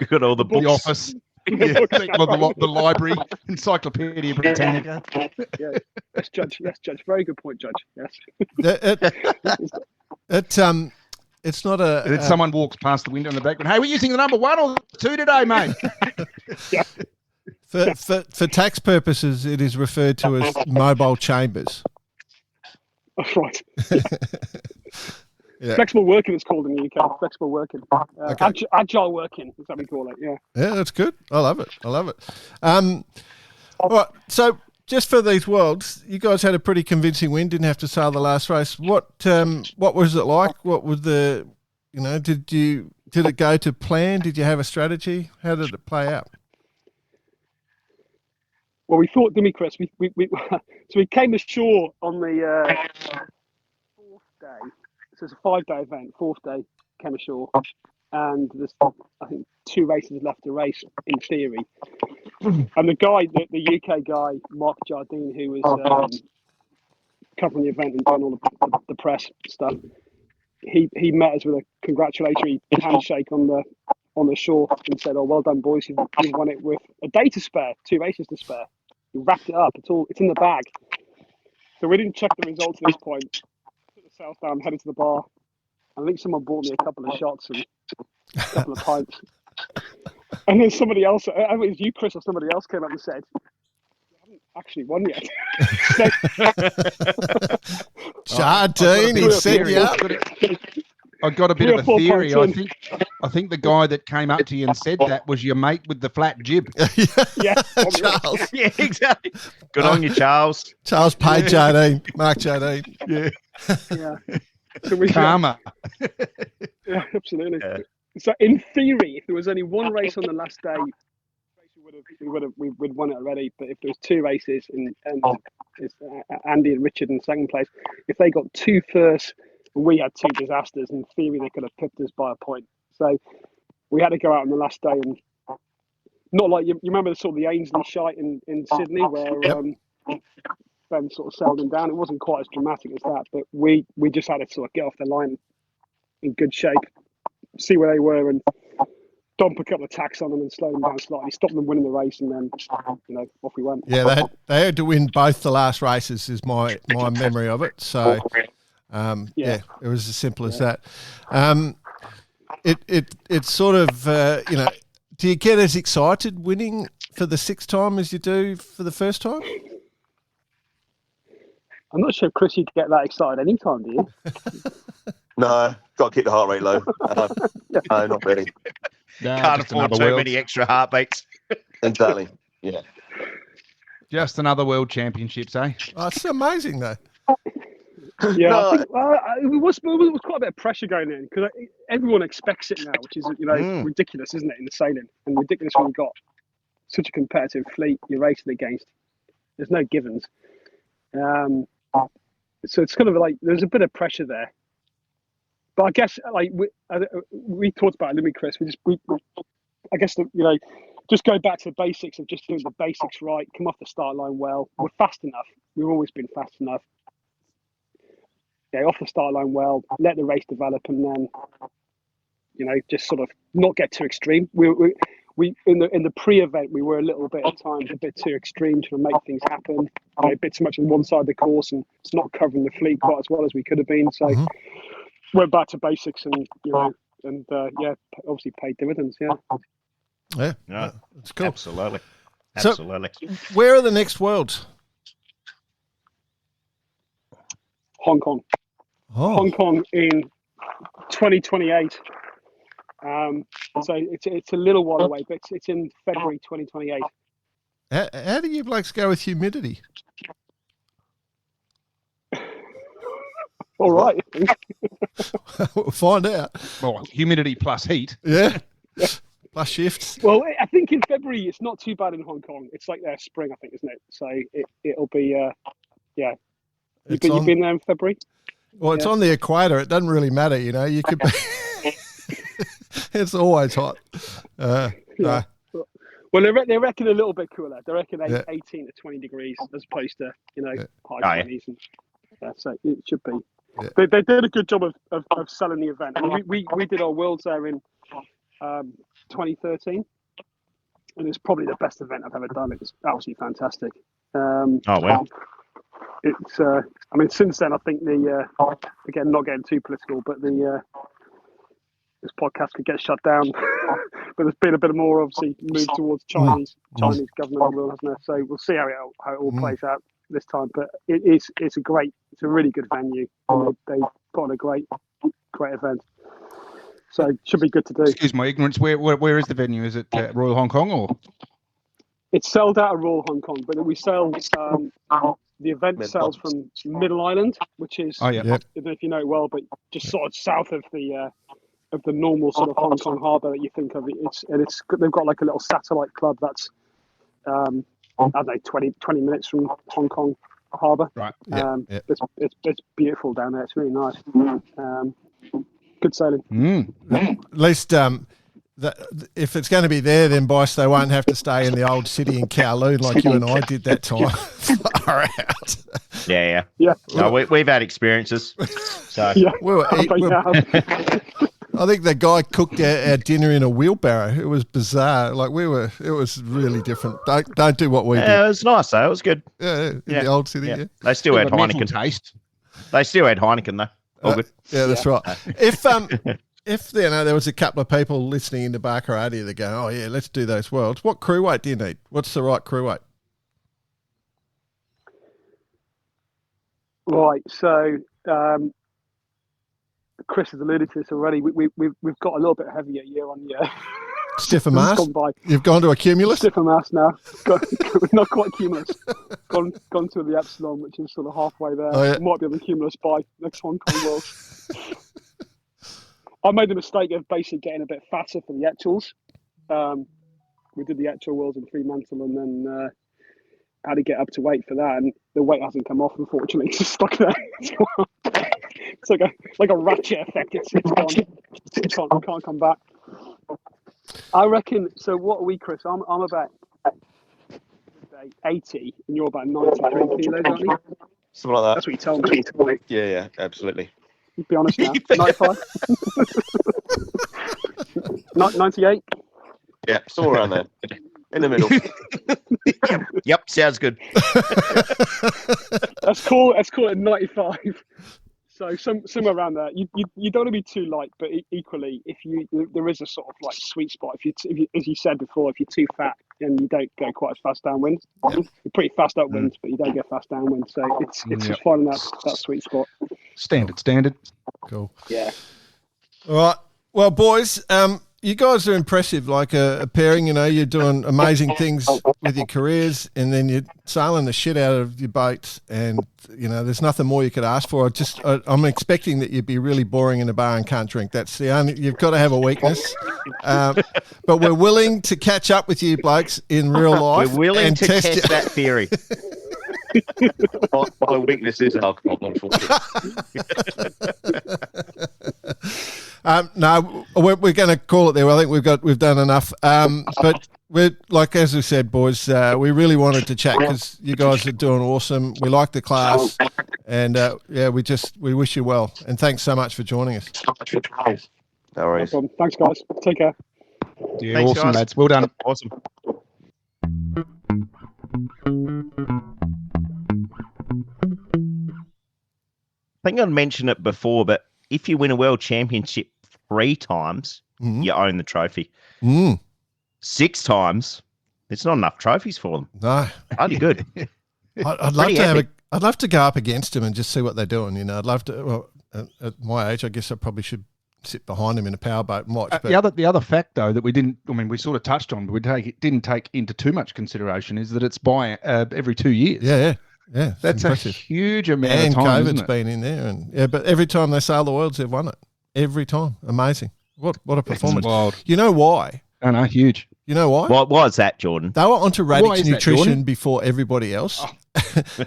got all the books. The office. The library, Encyclopedia Britannica. Yes, Judge. Very good point, Judge. Yes. It's not a. Someone walks past the window in the background. Hey, we're using the number 1 or 2 today, mate. Yeah. For tax purposes, it is referred to as mobile chambers. That's right. Yeah. Flexible working, it's called in the UK. Flexible working. Agile working, is what we call it. Yeah. Yeah, that's good. I love it. All right. So just for these Worlds, you guys had a pretty convincing win. Didn't have to sail the last race. What was it like? What was the? Did it go to plan? Did you have a strategy? How did it play out? Well, we thought, didn't we, Chris? So we came ashore on the 4th day. So it's a 5-day event. 4th day came ashore, and there's I think 2 races left to race in theory. And the guy, the UK guy, Mark Jardine, who was covering the event and done all the press stuff, he met us with a congratulatory handshake on the shore and said, "Oh, well done, boys! You've won it with a day to spare, 2 races to spare. You wrapped it up. It's in the bag." So we didn't check the results at this point. Put the sails down, headed to the bar. I think someone bought me a couple of shots and a couple of pints. And then somebody else, I think it was you, Chris, or somebody else came up and said, "You haven't actually won yet." Jardine, he set you up. I got a bit of a theory. I think the guy that came up to you and said that was your mate with the flat jib. Yeah, Charles. Yeah, exactly. Good on you, Charles. Charles paid Jardine. Mark Jardine. Yeah. Yeah. So Karma. Yeah, absolutely. Yeah. So in theory, if there was only one race on the last day, we'd won it already. But if there was 2 races and it's Andy and Richard in second place, if they got 2 first and we had 2 disasters, in theory they could have pipped us by a point. So we had to go out on the last day, and not like you remember the sort of the Ainsley shite in Sydney where Ben sort of settled them down. It wasn't quite as dramatic as that, but we just had to sort of get off the line in good shape, see where they were, and dump a couple of tacks on them and slow them down slightly, stop them winning the race, and then off we went. Yeah, they had to win both the last races, is my memory of it. So it was as simple as that. It's sort of do you get as excited winning for the 6th time as you do for the first time? I'm not sure, Chris, you'd get that excited any time, do you? No, got to keep the heart rate low. No, not really. Can't afford too many extra heartbeats. Exactly. Yeah. Just another World Championships, eh? Oh, it's amazing, though. Yeah, No, I think, it was quite a bit of pressure going in because everyone expects it now, which is ridiculous, isn't it, in the sailing, and ridiculous when you've got such a competitive fleet you're racing against. There's no givens. So it's kind of like there's a bit of pressure there. But I guess like we talked about it, didn't we, Chris? I guess just go back to the basics of just doing the basics right. Come off the start line well. We're fast enough. We've always been fast enough. Yeah, off the start line well. Let the race develop, and then just sort of not get too extreme. We in the pre-event we were a little bit at times a bit too extreme, trying to make things happen. A bit too much on one side of the course, and it's not covering the fleet quite as well as we could have been. So we're back to basics, and obviously paid dividends. Yeah, it's cool. Absolutely. So, where are the next Worlds? Hong Kong. Hong Kong in 2028. So it's a little while away, but it's in February 2028. How do you blokes go with humidity? All right. We'll find out. Well, humidity plus heat. Yeah. Plus shifts. Well, I think in February it's not too bad in Hong Kong. It's like their spring, I think, isn't it? So it'll be You've been there in February? Well, it's on the equator. It doesn't really matter, You could be. It's always hot. No. Well, they reckon a little bit cooler. They reckon 18 to 20 degrees as opposed to high 20s. And, so it should be. Yeah. They did a good job of selling the event. I mean, we did our Worlds there in 2013, and it's probably the best event I've ever done. It was absolutely fantastic. Oh wow! It's. I mean, since then, I think again, not getting too political, but this podcast could get shut down. But there's been a bit more, obviously, move towards Chinese government rule, hasn't there? So we'll see how it all plays out this time. But it's a really good venue. And they put on a great event. So it should be good to do. Excuse my ignorance. Where is the venue? Is it Royal Hong Kong or? It's sold out of Royal Hong Kong, but we sell. The event sells from Middle Island, which is I don't know if you know it well, but just sort of south of the normal sort of Hong Kong harbour that you think of. They've got like a little satellite club that's I don't know 20 minutes from Hong Kong harbour. Right. It's beautiful down there. It's really nice. Good sailing. At least if it's going to be there, then Boyce, they won't have to stay in the old city in Kowloon like you and I did that time. Far out. Yeah. No, we've had experiences. So I think the guy cooked our dinner in a wheelbarrow. It was bizarre. Like it was really different. Don't do what we did. Yeah, it was nice though. It was good. Yeah, in the old city. Yeah. They still had Heineken taste. They still had Heineken though. All good. Yeah, that's right. If there was a couple of people listening into Barcarati that go, oh yeah, let's do those Worlds. What crew weight do you need? What's the right crew weight? Right. So Chris has alluded to this already. We've got a little bit heavier year on year. Stiffer mass. You've gone to a cumulus. Stiffer mass now. Not quite cumulus. Gone to the epsilon, which is sort of halfway there. Oh, yeah. Might be on the cumulus by next Hong Kong Worlds. I made the mistake of basically getting a bit fatter for the actuals. we did the actual Worlds in Fremantle, and then had to get up to weight for that, and the weight hasn't come off, unfortunately. It's just stuck there. It's like a ratchet effect. It's gone. It can't come back. I reckon. So what are we, Chris? I'm about 80, and you're about 93 kilos, aren't you? Something like that. That's what you told me. Yeah, absolutely. Be honest now. 95. 98. Yeah, somewhere around there. In the middle. Yep, sounds good. Let's call it 95. So somewhere around there. You don't want to be too light, but equally, there is a sort of like sweet spot. If you as you said before, if you're too fat and you don't go quite as fast downwind, you're pretty fast upwind, but you don't get fast downwind. So it's just finding that sweet spot. Standard. Cool. Yeah. All right. Well, boys, you guys are impressive. Like a pairing, you're doing amazing things with your careers, and then you're sailing the shit out of your boats, and there's nothing more you could ask for. I'm expecting that you'd be really boring in a bar and can't drink. That's the only. You've got to have a weakness, but we're willing to catch up with you blokes in real life. We're willing and to test that theory. My weakness is alcohol, unfortunately. No, we're going to call it there. I think we've done enough. But we're as we said, boys, we really wanted to chat because you guys are doing awesome. We like the class, and we wish you well. And thanks so much for joining us. No worries. No problem. Thanks, guys. Take care. Yeah, Thanks, awesome, guys. lads. Well done. Awesome. I think I mentioned it before, but if you win a world championship 3 times, you own the trophy. 6 times, it's not enough trophies for them. No, Bloody good. I'd love to I'd love to go up against them and just see what they're doing. I'd love to. Well, at my age, I guess I probably should sit behind them in a powerboat and watch. But The other fact though that we sort of touched on, but didn't take into too much consideration is that it's by every 2 years. Yeah, That's impressive. a huge amount And of time. COVID's been in there, and but every time they sail the worlds, they've won it. Every time, amazing. What a performance! Wild. You know why? I know, huge. You know why? Why is that, Jordan? They were onto Why Radix is that, Nutrition Jordan? before everybody else,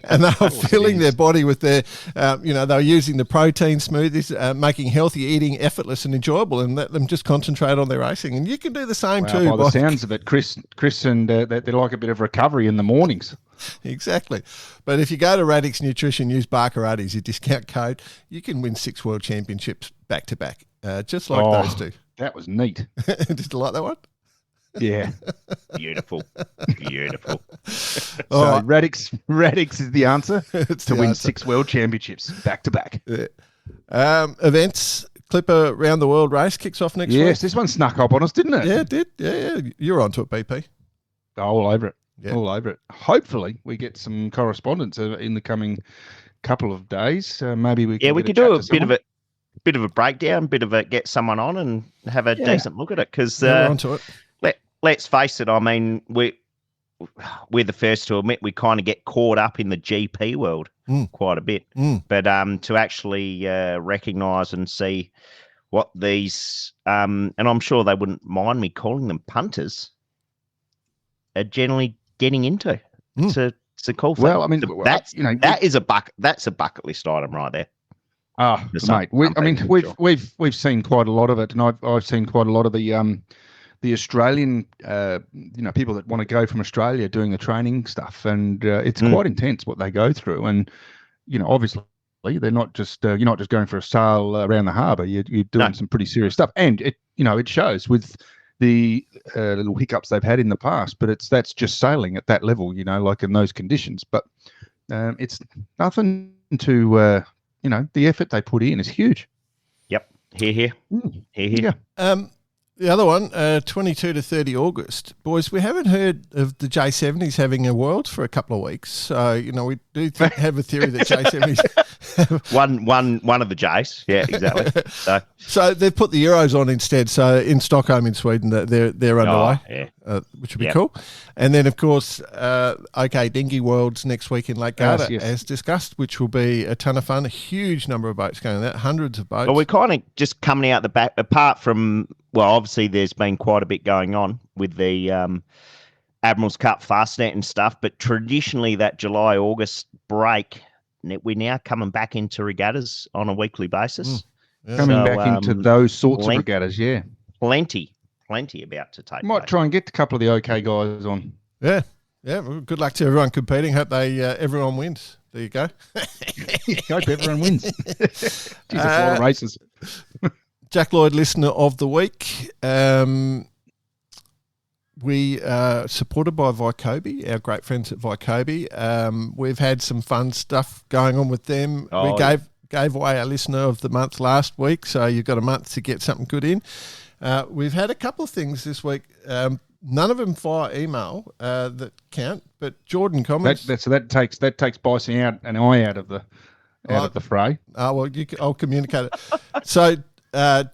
and they were filling their body with their, they were using the protein smoothies, making healthy eating effortless and enjoyable, and let them just concentrate on their racing. And you can do the same too. By the sounds of it, Chris and they like a bit of recovery in the mornings. Exactly. But if you go to Radix Nutrition, use Barker Addies, your discount code, you can win 6 world championships back to back, just like those two. That was neat. Did you like that one? Yeah. Beautiful. So Radix is the answer to win 6 world championships back to back. Events, Clipper Round the World race kicks off next week. Yes, this one snuck up on us, didn't it? Yeah, it did. Yeah. You're onto it, BP. All over it. Yeah. All over it. Hopefully, we get some correspondence in the coming couple of days. Maybe we can. We could do a bit of a breakdown, get someone on and have a decent look at it. Because We're onto it. Let's face it. I mean, we're the first to admit we kind of get caught up in the GP world quite a bit. But to actually recognise and see what these, and I'm sure they wouldn't mind me calling them punters, are generally getting into. It's a cool thing. Well, I mean, that's a bucket list item right there. Mate, we've seen quite a lot of it, and I've seen quite a lot of the Australian, people that want to go from Australia doing the training stuff, and it's quite intense what they go through. And obviously, they're not just you're not just going for a sail around the harbour. You're doing some pretty serious stuff, and it shows with the little hiccups they've had in the past. But that's just sailing at that level, like in those conditions. But it's nothing to the effort they put in is huge. Yep. Here. Yeah. The other one, 22 to 30 August. Boys, we haven't heard of the J70s having a world for a couple of weeks. So, we do have a theory that J70s One of the J's. Yeah, exactly. So they've put the Euros on instead. So in Stockholm in Sweden, they're underway, which would be cool. And then, of course, OK Dinghy Worlds next week in Lake Garda, as discussed, which will be a ton of fun. A huge number of boats going there, hundreds of boats. Well, we're kind of just coming out the back, apart from, well, obviously there's been quite a bit going on with the Admiral's Cup Fastnet and stuff, but traditionally that July-August break, we're now coming back into regattas on a weekly basis. Coming back into those sorts of regattas, Plenty about to take Might place. try and get a couple of the OK guys on. Yeah. Well, good luck to everyone competing. Hope everyone wins. There you go. Hope everyone wins. Jeez, a lot of races. Jack Lloyd, listener of the week. We are supported by Vycobi, our great friends at Vycobi. We've had some fun stuff going on with them. We gave away our listener of the month last week, so you've got a month to get something good in. We've had a couple of things this week. None of them via email that count, but Jordan comments. That takes Bison out and I out of the fray. I'll communicate it. So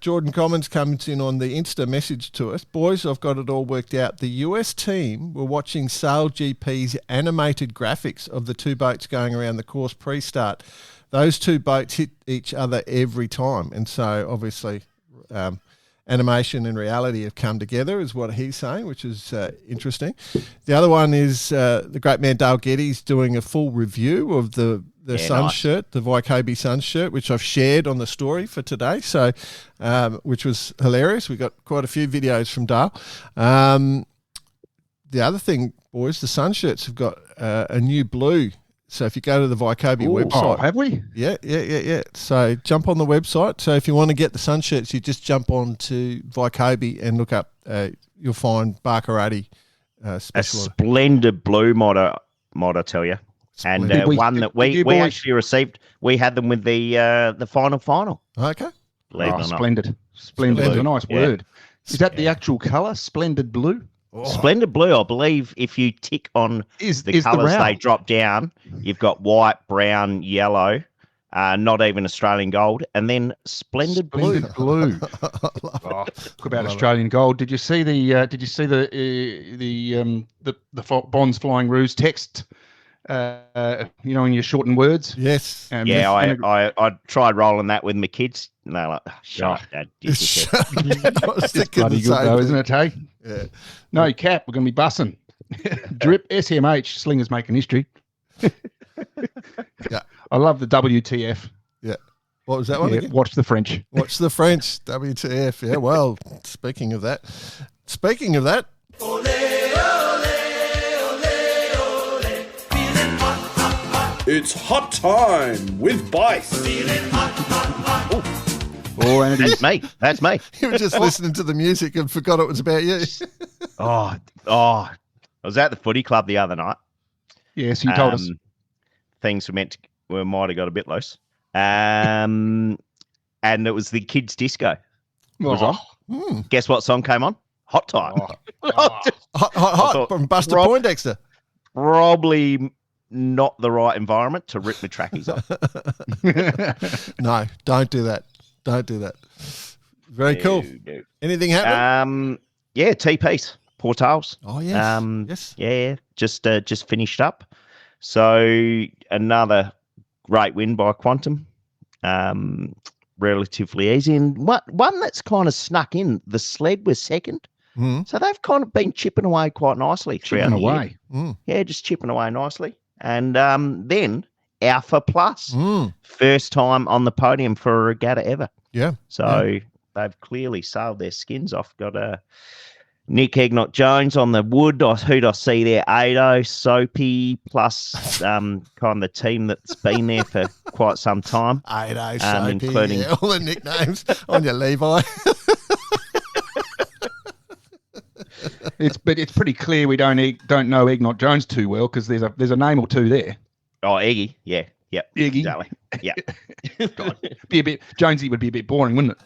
Jordan Commons comes in on the Insta message to us. Boys, I've got it all worked out. The US team were watching Sail GP's animated graphics of the two boats going around the course pre-start. Those two boats hit each other every time. And so obviously animation and reality have come together is what he's saying, which is interesting. The other one is the great man Dale Getty's doing a full review of the Sun shirt, the Vycobi Sun shirt, which I've shared on the story for today. So, which was hilarious. We got quite a few videos from Dale. The other thing, boys, the Sun shirts have got a new blue. So if you go to the Vycobi website, have we? Yeah. So jump on the website. So if you want to get the Sun shirts, you just jump on to Vycobi and look up. You'll find Barcarati special. A splendid blue mod, I tell you. And one that we actually received, we had them with the final. Okay. Splendid. A nice word. Is that the actual colour, splendid blue? Oh. Splendid blue, I believe if you tick on the colours they drop down, you've got white, brown, yellow, not even Australian gold, and then splendid blue. Talk about Australian gold. Did you see the Bonds Flying Ruse text? In your shortened words. Yes. I tried rolling that with my kids. And they're like, shut up, Dad. It's bloody good though, isn't it, hey? Yeah. No, Cap, we're going to be bussing. Drip, SMH, Slingers making history. Yeah. I love the WTF. Yeah. What was that one again? Watch the French. Watch the French, WTF. Yeah, well, speaking of that. It's hot time with Bice. Oh, and it is me. That's me. You were just listening to the music and forgot it was about you. I was at the footy club the other night. Yes, you told us. Things we might have got a bit loose. And it was the kids' disco. It was on. Guess what song came on? Hot Time. Hot from Buster Poindexter. Probably not the right environment to rip my trackies off. No, don't do that. Very cool. No. Anything happen? T-Piece, Portales. Oh, yes. Yes. Yeah, just finished up. So another great win by Quantum. Relatively easy. And one that's kind of snuck in, the Sled was second. Mm. So they've kind of been chipping away quite nicely throughout the year. Mm. Yeah, just chipping away nicely. And then Alpha Plus, first time on the podium for a regatta ever. Yeah. So they've clearly sailed their skins off. Got Nick Egnott Jones on the wood. Who'd I see there? Ado, Soapy, plus kind of the team that's been there for quite some time. Ado, Soapy, including all the nicknames on your Levi. It's pretty clear we don't know Egnott Jones too well because there's a name or two there. Oh, Eggy, yeah, yep, Eggy, exactly, yeah. Jonesy would be a bit boring, wouldn't it?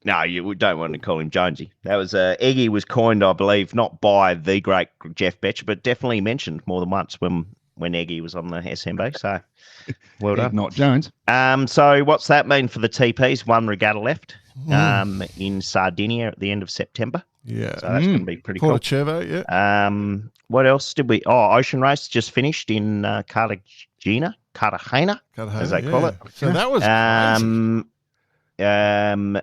No, you don't want to call him Jonesy. That was Eggy was coined, I believe, not by the great Jeff Betcher, but definitely mentioned more than once when when Eggy was on the SMB. So well done. Not Jones. So what's that mean for the TPs? One regatta left in Sardinia at the end of September. Yeah. So that's going to be pretty cool. Porto Cervo, yeah. What else did we? Oh, Ocean Race just finished in Cartagena, as they call it. So that was crazy.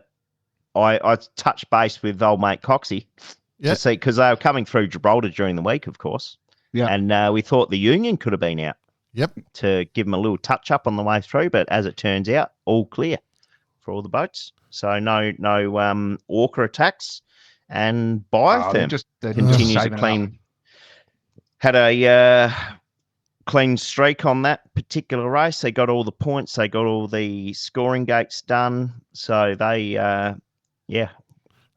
I touched base with old mate Coxie to see, because they were coming through Gibraltar during the week, of course. Yeah. And we thought the Union could have been out. Yep. To give them a little touch up on the way through, but as it turns out, all clear for all the boats. So no orca attacks, and Biotherm continues to clean. Had a clean streak on that particular race. They got all the points. They got all the scoring gates done. So they, they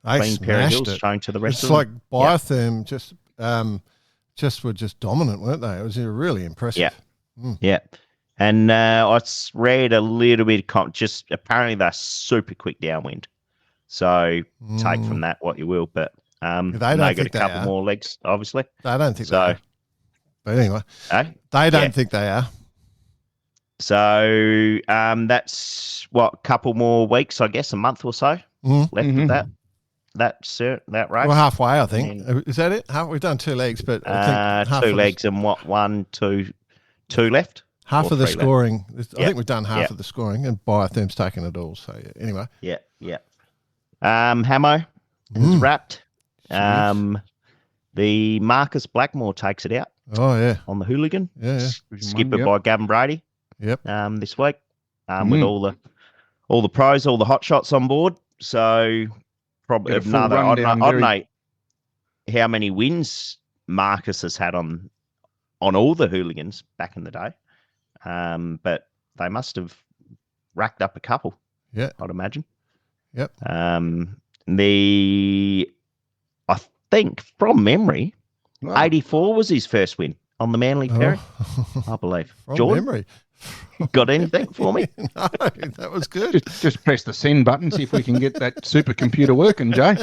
clean pair of hills it. shown to the rest it's of them. them. It's like Biotherm just were just dominant, weren't they? It was really impressive. Yeah. Yeah. And I read a little bit just apparently they're super quick downwind. So take from that what you will. But they got a couple more legs, obviously. They don't think so. They are. But anyway, they don't think they are. So that's a couple more weeks, I guess, a month or so left of that race. Well, halfway, I think. Is that it? We've done 2 legs, but I think two legs and two left. Half of the scoring. I think we've done half of the scoring, and Biotherm's taken it all. So anyway. Yeah. Hamo is wrapped. The Marcus Blackmore takes it out. Oh yeah. On the Hooligan. Yeah. Skippered by Gavin Brady. Yep. This week. With all the pros, all the hot shots on board. So probably another. I don't know how many wins Marcus has had on all the Hooligans back in the day. But they must have racked up a couple. Yeah. I'd imagine. Yep. I think from memory, 84 was his first win on the Manly Ferry, I believe. From Jordan, memory. Got anything for me? No, that was good. Just press the send button, see if we can get that supercomputer working, Jay.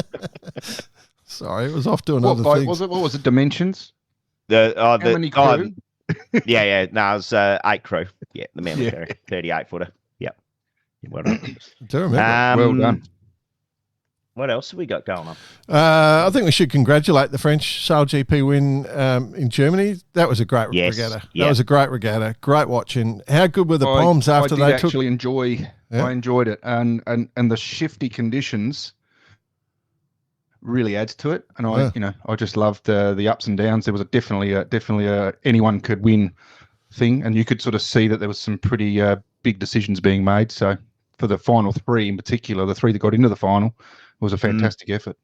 Sorry, it was off doing other things. What was it? Dimensions? How many crew? Yeah. No, it was 8 crew. Yeah, the Manly Ferry, 38-footer. Yep. Well done. I do remember. Well done. What else have we got going on? I think we should congratulate the French Sail GP win in Germany. That was a great regatta. That was a great regatta. Great watching. How good were the bombs after they took? I enjoyed it, and the shifty conditions really adds to it. And I just loved the ups and downs. There was definitely a anyone could win thing, and you could sort of see that there was some pretty big decisions being made. So for the final 3 in particular, the 3 that got into the final. It was a fantastic effort.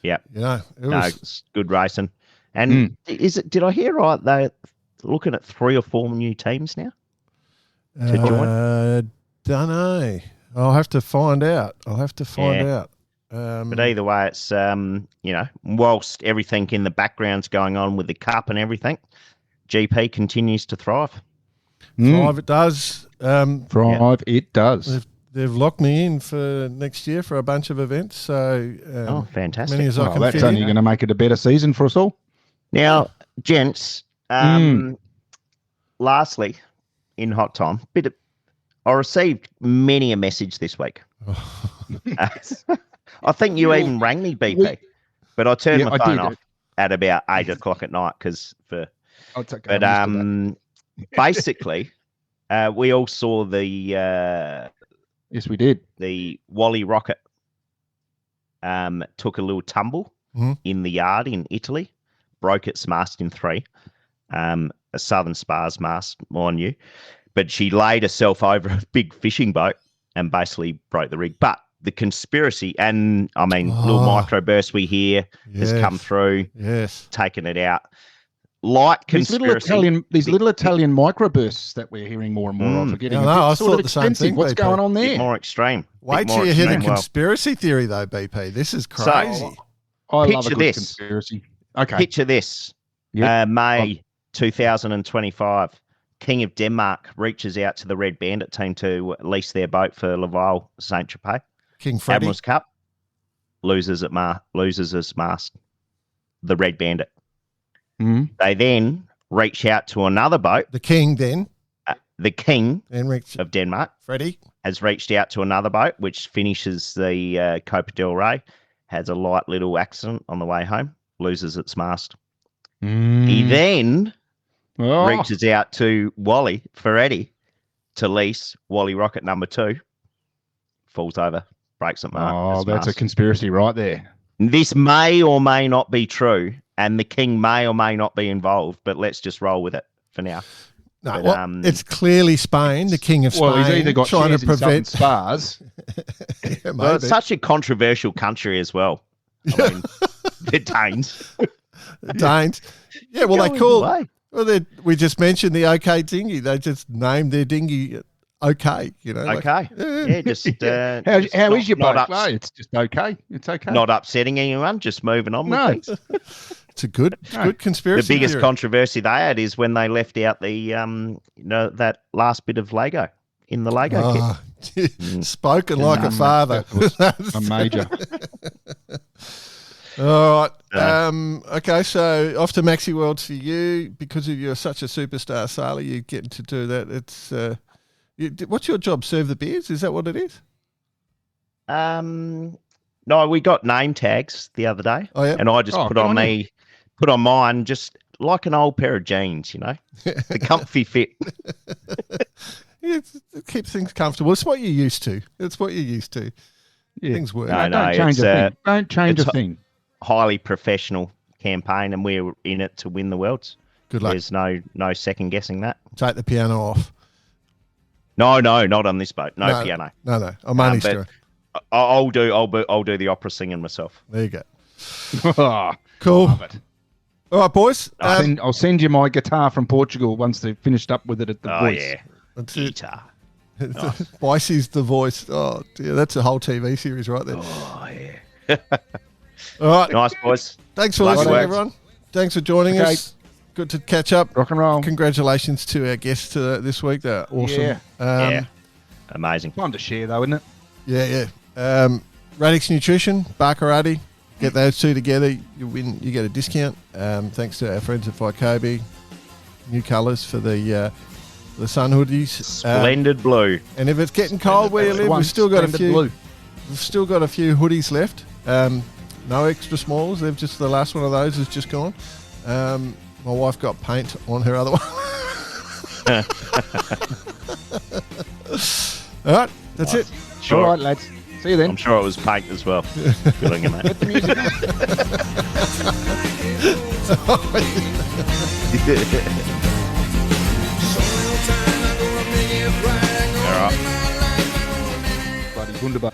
Yeah. Yeah. It's good racing. And did I hear right? They're looking at 3 or 4 new teams now to join? Don't know. I'll have to find out. But either way, it's, whilst everything in the background's going on with the cup and everything, GP continues to thrive. Thrive it does. It does. They've locked me in for next year for a bunch of events. So, fantastic! Many as I can that's fit only in. going to make it a better season for us all. Now, gents, lastly, in hot time, I received many a message this week. I think you even rang me, BP, but I turned my phone off at about 8 o'clock at night because basically, we all saw the. Yes, we did. The Wally rocket took a little tumble in the yard in Italy, broke its mast in 3, a Southern Spars mast, mind you. But she laid herself over a big fishing boat and basically broke the rig. But the conspiracy, and I mean, little microburst we hear has come through, taken it out. Like conspiracy. These little Italian microbursts that we're hearing more and more of are getting I thought the same thing. What's going on there? More extreme. Wait till you hear the conspiracy theory, though, BP. This is crazy. I love a good conspiracy. Okay. Picture this. May 2025. King of Denmark reaches out to the Red Bandit team to lease their boat for Laval Saint Tropez. King Freddie. Admiral's Cup loses its mast. The Red Bandit. They then reach out to another boat. The king then. The king Henrik of Denmark, Freddie, has reached out to another boat, which finishes the Copa del Rey, has a light little accident on the way home, loses its mast. He then reaches out to Wally Ferretti to lease Wally Rocket number 2, falls over, breaks it. Oh, that's a conspiracy right there. This may or may not be true, and the king may or may not be involved, but let's just roll with it for now. No, But, well, it's clearly Spain, the king of Spain. Well, he's either got trying shares to prevent in Spars. Yeah, Well, it's maybe. such a controversial country as well. I mean, the Danes. Danes. Yeah, well, Go they either call. way. Well, we just mentioned the OK dinghy. They just named their dinghy OK. You know. Okay. Yeah, just. How is your boat? not No, it's just okay. It's okay. Not upsetting anyone, just moving on No. with things. It's a good The conspiracy. biggest theory. controversy they had is when they left out the that last bit of Lego in the Lego kit. Spoken like a father. A major. All right. Okay, so off to Maxi Worlds for you. Because of you're such a superstar sailor, you get to do that. It's what's your job? Serve the beers? Is that what it is? No, we got name tags the other day. Oh, yeah? And I just Oh, put good on on you. put on mine just like an old pair of jeans, the comfy fit. Yeah, it keeps things comfortable. It's what you're used to. It's what you're used to. Yeah. Things work. No, Don't change it's, a thing. Don't change a it's- thing. Highly professional campaign, and we're in it to win the Worlds. Good luck. There's no second guessing that. Take the piano off. No, not on this boat. No piano. No. I'm only but sure. I'll do the opera singing myself. There you go. Oh, Cool. love it. All right, boys. I'll send you my guitar from Portugal once they've finished up with it at the Oh Voice. yeah, That's it. guitar. Boisy's the voice. Oh dear, that's a whole TV series right there. Oh yeah. All right. Nice boys. Thanks for Lovely listening, work. everyone. Thanks for joining Okay. us. Good to catch up. Rock and roll. Congratulations to our guests this week. They're awesome. Yeah. Yeah, amazing. Time to share, though, isn't it? Yeah. Radix Nutrition, Barkarati. Get those two together. You win. You get a discount. Thanks to our friends at Vycobi. New colours for the sun hoodies. Splendid blue. And if it's getting cold where you live, we've still got a few. Blue. We've still got a few hoodies left. No extra smalls. They've just the last one of those has just gone. My wife got paint on her other one. All right, that's it. Sure. All right, lads. See you then. I'm sure it was paint as well. Good on you, mate. Get the music on. All right. Bloody wunderbar.